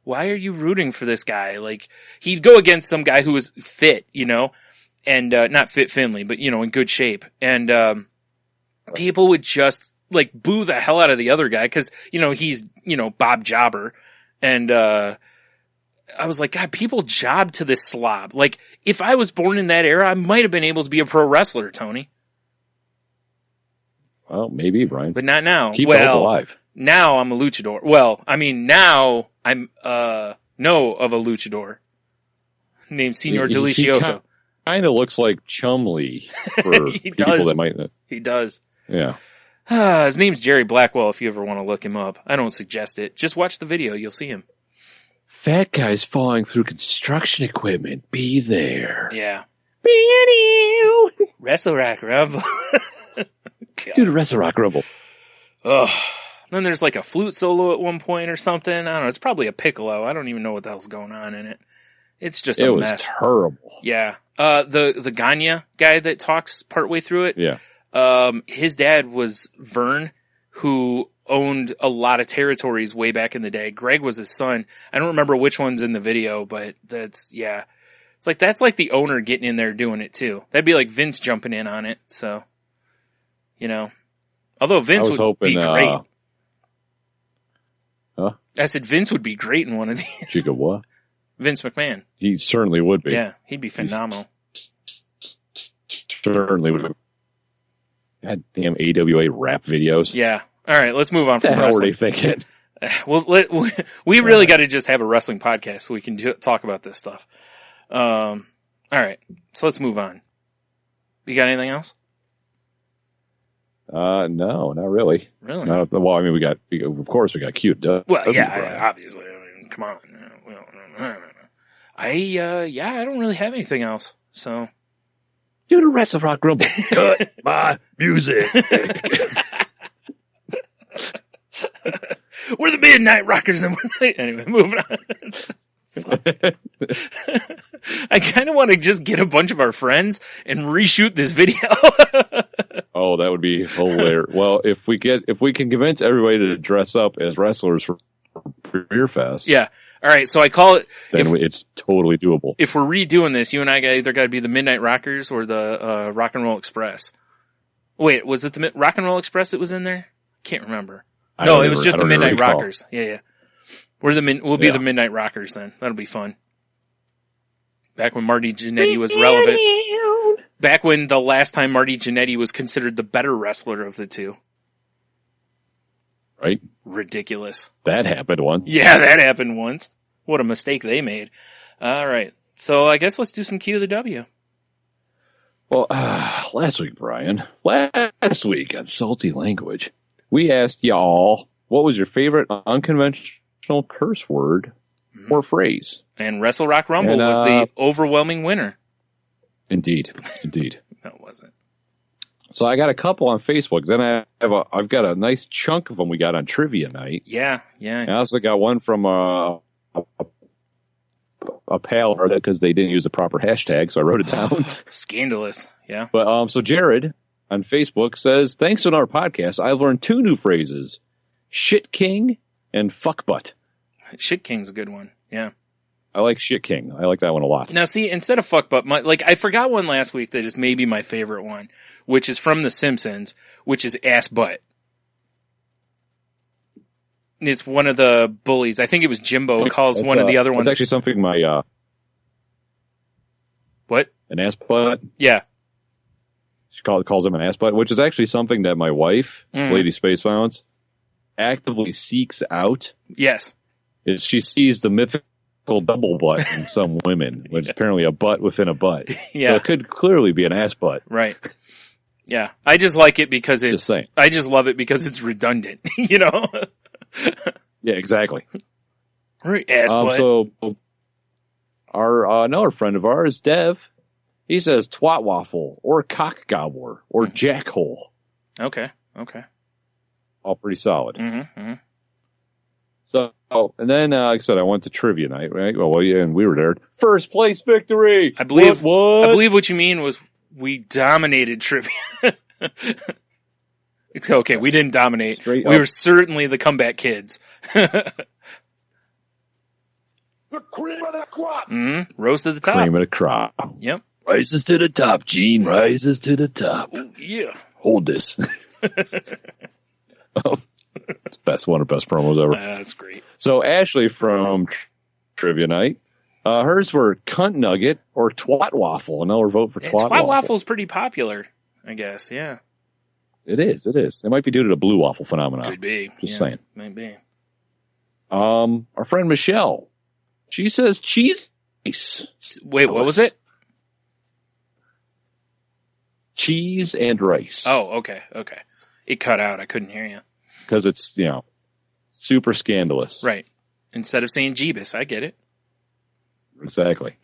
S5: why are you rooting for this guy? Like he'd go against some guy who was fit, and, not Fit Finley, but in good shape. And, people would just like boo the hell out of the other guy. Cause, he's, Bob Jobber. And, I was like, God, people job to this slob. Like, if I was born in that era, I might have been able to be a pro wrestler, Tony.
S6: Well, maybe, Brian.
S5: But not now.
S6: Keep hope alive.
S5: Now I'm a luchador. Well, I mean, now I'm, know of a luchador named Senor Delicioso.
S6: Kind of looks like Chumley for people that might know.
S5: He does.
S6: Yeah.
S5: His name's Jerry Blackwell if you ever want to look him up. I don't suggest it. Just watch the video. You'll see him.
S6: Fat guys falling through construction equipment. Be there.
S5: Yeah. Wrestle Rock Rumble.
S6: Do the Wrestle Rock Rumble.
S5: Ugh. Then there's like a flute solo at one point or something. I don't know. It's probably a piccolo. I don't even know what the hell's going on in it. It's just a mess.
S6: It was terrible.
S5: Yeah. The Gagne guy that talks partway through it.
S6: Yeah.
S5: His dad was Vern, who owned a lot of territories way back in the day. Greg was his son. I don't remember which one's in the video, but that's like the owner getting in there doing it too. That'd be like Vince jumping in on it. So, although Vince would be great.
S6: Huh?
S5: I said Vince would be great in one of these.
S6: You go what?
S5: Vince McMahon.
S6: He certainly would be.
S5: Yeah, he'd be phenomenal.
S6: Certainly would. Goddamn AWA rap videos.
S5: Yeah. All right, let's move on from
S6: wrestling. What were they thinking?
S5: Well, we really got to just have a wrestling podcast so we can talk about this stuff. All right, so let's move on. You got anything else?
S6: No, not really.
S5: Really?
S6: Well, I mean, we got cute.
S5: Well,
S6: Brian.
S5: yeah, obviously. I mean, come on. I don't really have anything else. So
S6: Do the rest of Rock Rumble. Cut my music.
S5: we're the Midnight Rockers, and anyway, moving on. I kind of want to just get a bunch of our friends and reshoot this video.
S6: Oh, that would be hilarious. Well, if we can convince everybody to dress up as wrestlers for Beer Fest,
S5: Yeah. All right. So I call it.
S6: then it's totally doable.
S5: If we're redoing this, you and I either got to be the Midnight Rockers or the Rock and Roll Express. Wait, was it the Rock and Roll Express that was in there? Can't remember. No, it was just the Midnight Rockers. Yeah. We'll be the Midnight Rockers then. That'll be fun. Back when Marty Jannetty was relevant. Back when the last time Marty Jannetty was considered the better wrestler of the two.
S6: Right?
S5: Ridiculous.
S6: That happened once.
S5: Yeah, that happened once. What a mistake they made. All right. So I guess let's do some Q to the W.
S6: Well, last week on Salty Language, we asked y'all, what was your favorite unconventional curse word or phrase?
S5: And Wrestle Rock Rumble was the overwhelming winner.
S6: Indeed.
S5: No, it wasn't.
S6: So I got a couple on Facebook. Then I've got a nice chunk of them we got on trivia night.
S5: Yeah.
S6: I also got one from a pal because they didn't use the proper hashtag, so I wrote it down.
S5: Scandalous. Yeah.
S6: But so Jared on Facebook says, thanks to our podcast, I've learned 2 new phrases: shit king and fuck butt.
S5: Shit King's a good one. Yeah.
S6: I like shit king. I like that one a lot.
S5: Now see, instead of fuck butt, I forgot one last week that is maybe my favorite one, which is from The Simpsons, which is ass butt. It's one of the bullies. I think it was Jimbo calls one of the other ones.
S6: It's actually something my,
S5: What?
S6: An ass butt?
S5: Yeah.
S6: She calls him an ass butt, which is actually something that my wife, Lady Space Violence, actively seeks out.
S5: Yes.
S6: Is she sees the mythical double butt in some women, which is apparently a butt within a butt.
S5: Yeah.
S6: So it could clearly be an ass butt.
S5: Right. Yeah. I just like it because I just love it because it's redundant, you know?
S6: Yeah, exactly.
S5: Right, ass butt.
S6: So our another friend of ours, Dev, he says twat waffle or cock gobbler or jackhole.
S5: Okay.
S6: All pretty solid.
S5: Mm-hmm.
S6: So, and then, like I said, I went to trivia night, right? Well, yeah, and we were there. First place victory!
S5: I believe
S6: what?
S5: I believe what you mean was we dominated trivia. Okay, we didn't dominate. We were certainly the comeback kids.
S2: The cream of the crop!
S5: Rose to the top.
S6: Cream of the crop.
S5: Yep.
S6: Rises to the top, Gene. Rises to the top.
S5: Ooh, yeah.
S6: Hold this. It's one of the best promos ever.
S5: That's great.
S6: So Ashley from Trivia Night, hers were cunt nugget or twat waffle. Another vote for twat waffle.
S5: Twat waffle's pretty popular, I guess. Yeah.
S6: It is. It might be due to the blue waffle phenomenon.
S5: Could be.
S6: Just saying.
S5: Might be.
S6: Our friend Michelle, she says cheese.
S5: Wait, what was it?
S6: Cheese and rice.
S5: Oh, okay. It cut out. I couldn't hear you.
S6: Because it's, super scandalous.
S5: Right. Instead of saying Jeebus, I get it.
S6: Exactly.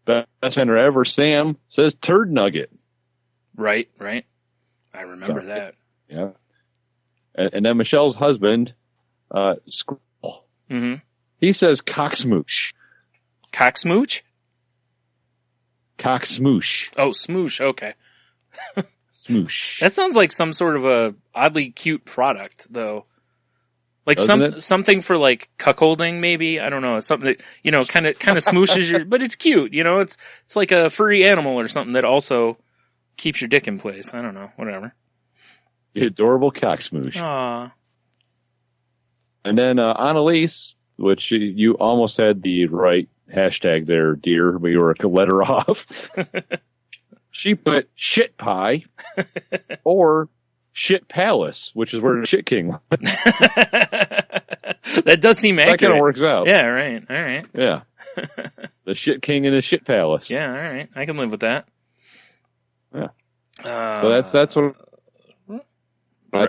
S6: Best vendor ever, Sam, says turd nugget.
S5: Right. I remember that.
S6: Yeah. And then Michelle's husband, Squirrel.
S5: Mm-hmm.
S6: He says cocksmoosh.
S5: Cocksmooch?
S6: Cocksmoosh.
S5: Oh, smoosh. Okay.
S6: Smoosh.
S5: That sounds like some sort of a oddly cute product, though. Like
S6: Doesn't
S5: something for like cuckolding, maybe. I don't know. It's something that kind of smooshes your, but it's cute. It's like a furry animal or something that also keeps your dick in place. I don't know. Whatever.
S6: The adorable cocksmoosh.
S5: Aww.
S6: And then Annalise, which you almost had the right hashtag there, dear, but you were a letter off. She put shit pie or shit palace, which is where the shit king went.
S5: That does seem accurate.
S6: That kind of works out.
S5: Yeah, right. All right.
S6: Yeah. The shit king and the shit palace.
S5: Yeah, all right. I can live with that.
S6: Yeah. So that's what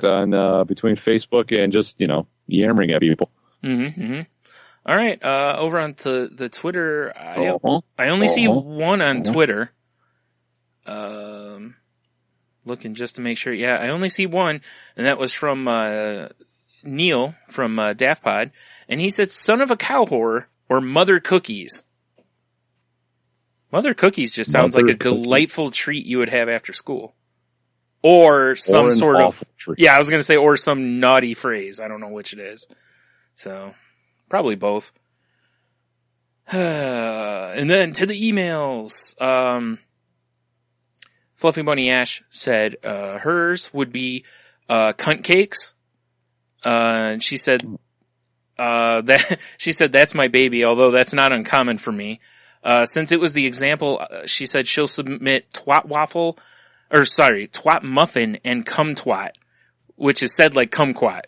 S6: on between Facebook and just yammering at people.
S5: Mm-hmm. All right, over on the Twitter, I only see one on Twitter. Looking just to make sure. Yeah, I only see one, and that was from Neil from Daft Pod, and he said, "Son of a cow whore" or "Mother Cookies." Mother Cookies just sounds like a delightful treat you would have after school, or some sort of treat. Yeah, I was going to say or some naughty phrase. I don't know which it is, so probably both. And then to the emails. Fluffy Bunny Ash said hers would be cunt cakes. And she said that's my baby, although that's not uncommon for me. Since it was the example, she said she'll submit twat muffin and cum twat, which is said like kumquat.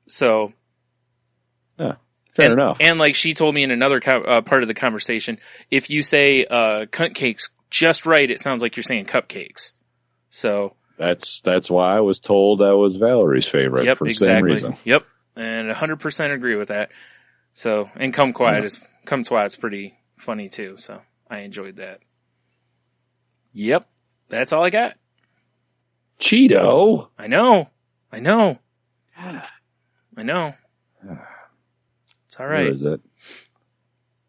S5: So
S6: fair enough.
S5: And like she told me in another part of the conversation, if you say cunt cakes just right, it sounds like you're saying cupcakes. So
S6: that's why I was told that was Valerie's favorite for the same reason.
S5: Yep, and 100% agree with that. So, and kumquat's pretty funny too. So I enjoyed that. Yep, that's all I got.
S6: Cheeto.
S5: I know. It's all right.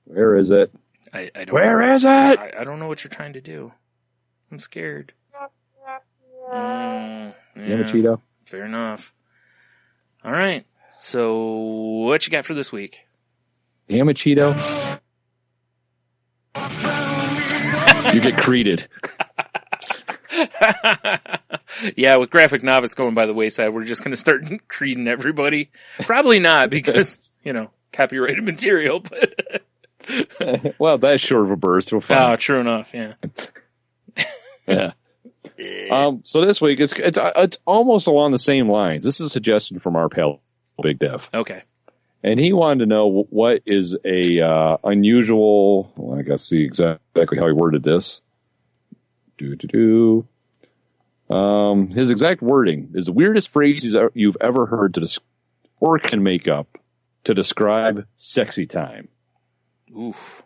S6: Where is it?
S5: I don't.
S6: Where is it?
S5: I don't know what you're trying to do. I'm scared.
S6: Yeah, Cheeto.
S5: Fair enough. All right. So, what you got for this week?
S6: Damn it, Cheeto. You get created.
S5: Yeah, with Graphic Novice going by the wayside, we're just going to start creeding everybody. Probably not because, copyrighted material, but...
S6: Well, that's short of a burst. We'll find.
S5: Oh, true enough, yeah.
S6: Yeah. So this week, it's almost along the same lines. This is a suggestion from our pal, Big Dev.
S5: Okay.
S6: And he wanted to know what is a unusual, well, I guess see exactly how he worded this. His exact wording is the weirdest phrase you've ever heard or can make up to describe sexy time.
S5: Oof.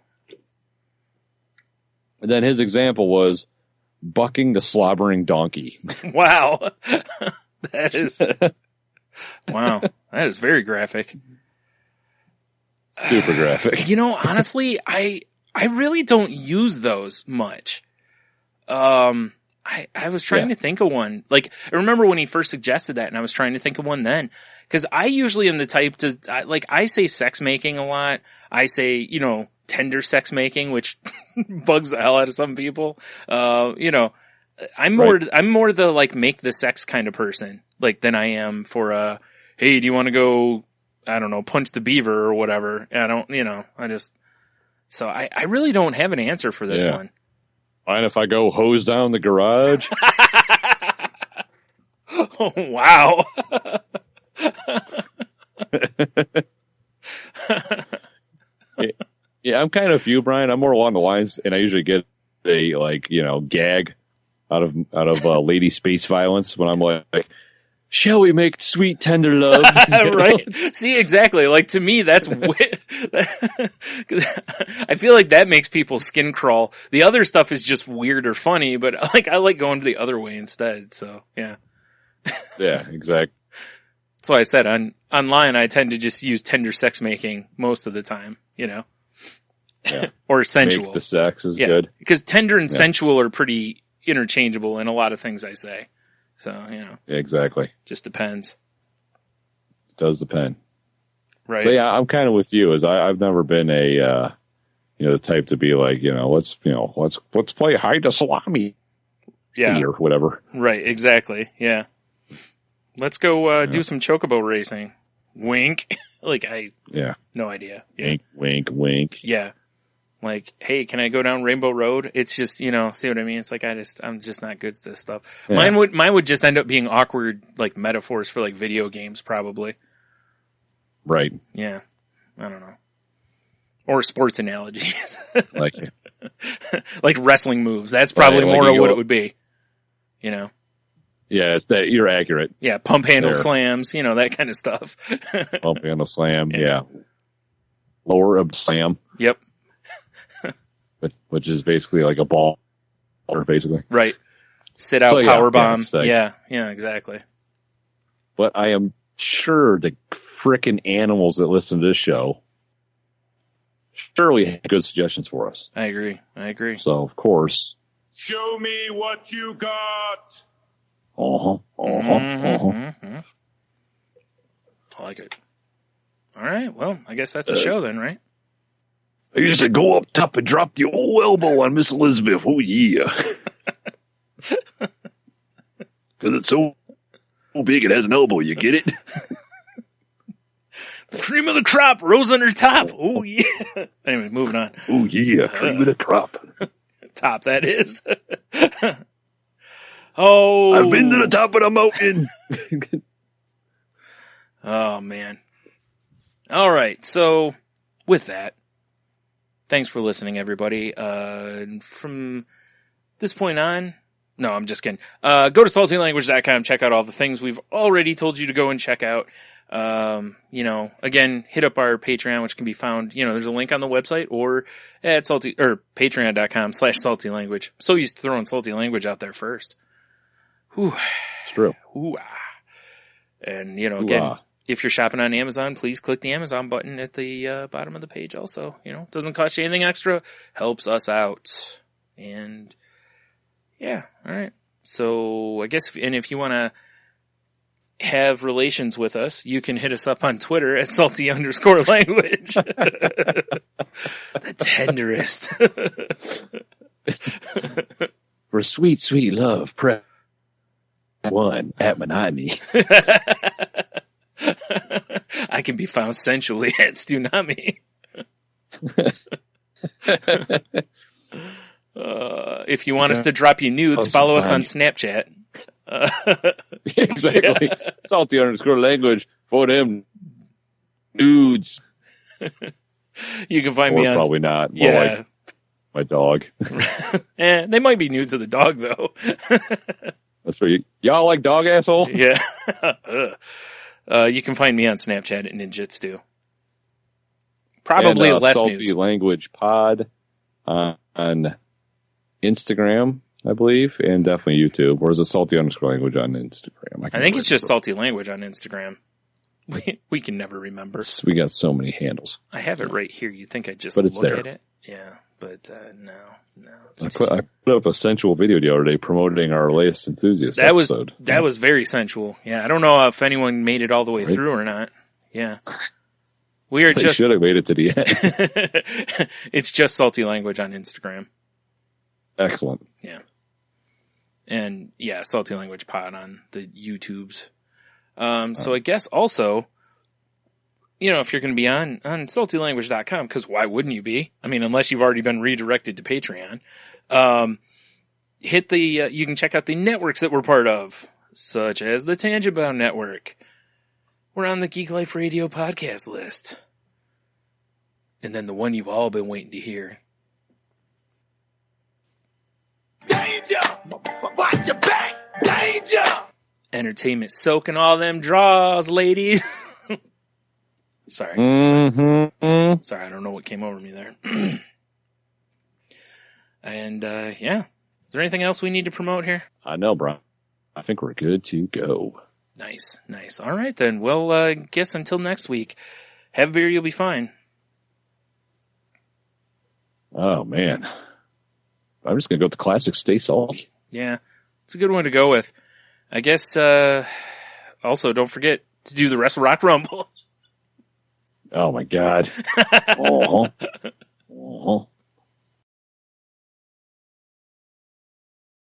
S6: And then his example was bucking the slobbering donkey.
S5: Wow. That is very graphic.
S6: Super graphic.
S5: Honestly, I really don't use those much. I was trying to think of one. Like, I remember when he first suggested that, and I was trying to think of one then. Because I usually am the type to, I say sex making a lot. I say, tender sex making, which bugs the hell out of some people. I'm more the, make the sex kind of person, than I am for, hey, do you want to go, I don't know, punch the beaver or whatever? So I really don't have an answer for this one.
S6: Mind if I go hose down the garage?
S5: Oh, wow.
S6: Yeah, I'm kind of you, Brian. I'm more along the lines, and I usually get a gag out of lady space violence when I'm like, shall we make sweet tender love?
S5: Right. See, exactly. To me, that's I feel like that makes people skin crawl. The other stuff is just weird or funny, but I like going the other way instead. So yeah.
S6: Yeah, exactly.
S5: That's why I said online I tend to just use tender sex making most of the time,
S6: Yeah.
S5: Or sensual.
S6: Make the sex is good.
S5: Because tender and sensual are pretty interchangeable in a lot of things I say. So,
S6: Exactly.
S5: Just depends.
S6: It does depend.
S5: Right.
S6: But yeah, I'm kind of with you. I've never been the type to be like, let's play hide the salami.
S5: Yeah.
S6: Or whatever.
S5: Right. Exactly. Yeah. Let's go, do some chocobo racing. Wink. No idea. Yeah.
S6: Wink, wink, wink.
S5: Yeah. Hey, can I go down Rainbow Road? It's just, see what I mean? It's I'm just not good at this stuff. Yeah. Mine would just end up being awkward, metaphors for video games, probably.
S6: Right.
S5: Yeah. I don't know. Or sports analogies.
S6: Like
S5: wrestling moves. That's probably more of what it would be. you know?
S6: Yeah, you're accurate.
S5: Yeah, pump handle
S6: There.
S5: slams, you know, that kind of stuff.
S6: Pump handle slam, yeah. Lower ab slam,
S5: Yep,
S6: which is basically like a ball, basically.
S5: right. Sit out
S6: So, yeah,
S5: power bomb.
S6: it's like-
S5: Yeah, exactly.
S6: But I am sure the frickin' animals that listen to this show surely have good suggestions for us.
S5: I agree.
S6: So, of course.
S2: Show me what you got.
S5: Mm-hmm. I like it. All right, well, I guess that's a show then, right?
S6: I used to go up top and drop the old elbow on Miss Elizabeth. Oh, yeah. Because it's so big it has an elbow, you get it?
S5: The cream of the crop rose on her top. Oh, yeah. Anyway, moving on.
S6: Oh, yeah, cream of the crop.
S5: Top, that is. Oh.
S6: I've been to the top of the mountain.
S5: Oh, man. All right. So, with that, thanks for listening, everybody. From this point on, no, I'm just kidding. Go to saltylanguage.com, check out all the things we've already told you to go and check out. Again, hit up our Patreon, which can be found, there's a link on the website or at patreon.com/saltylanguage. So used to throwing salty language out there first. Whew.
S6: It's true.
S5: Ooh-ah. And, again, if you're shopping on Amazon, please click the Amazon button at the bottom of the page also. Doesn't cost you anything extra. Helps us out. And, yeah, all right. So, I guess, if you want to have relations with us, you can hit us up on Twitter at salty_language. The tenderest.
S6: For sweet, sweet love, press 1 at monotony.
S5: I can be found sensually at Stunami. If you want us to drop you nudes, follow us on Snapchat.
S6: Exactly.
S5: Yeah.
S6: Salty_language for them nudes.
S5: You can find
S6: Or
S5: me on...
S6: probably not. More like my dog.
S5: They might be nudes of the dog, though.
S6: That's for you. Y'all like dog asshole?
S5: Yeah. You can find me on Snapchat at Ninjitsu. Probably
S6: and,
S5: less
S6: Salty
S5: nudes.
S6: Language Pod on Instagram, I believe, and definitely YouTube. Or is it Salty_language on Instagram?
S5: I think it's just Salty Language on Instagram. We can never remember.
S6: We got so many handles.
S5: I have it right here. You'd think I'd just
S6: But it's
S5: look
S6: there.
S5: at it. Yeah, but no.
S6: I put up a sensual video the other day promoting our latest Enthusiast
S5: That
S6: episode.
S5: was very sensual. Yeah, I don't know if anyone made it all the way through or not. Yeah. We are
S6: They
S5: just...
S6: should have made it to the end.
S5: It's just Salty Language on Instagram.
S6: Excellent.
S5: Yeah. And yeah, Salty Language Pod on the YouTubes. So I guess also, if you're going to be on saltylanguage.com, because why wouldn't you be? I mean, unless you've already been redirected to Patreon. Hit the, you can check out the networks that we're part of, such as the Tangent Bound Network. We're on the Geek Life Radio podcast list. And then the one you've all been waiting to hear.
S2: Danger! Watch your back! Danger!
S5: Entertainment soaking all them draws, ladies. Sorry.
S6: Mm-hmm.
S5: Sorry, I don't know what came over me there. And, yeah. Is there anything else we need to promote here?
S6: I know, bro. I think we're good to go.
S5: Nice. All right, then. Well, guess until next week. Have a beer, you'll be fine.
S6: Oh, man. I'm just going to go with the classic Stay Salty.
S5: Yeah, it's a good one to go with. I guess, also, don't forget to do the Wrestle Rock Rumble.
S6: Oh, my God. Oh.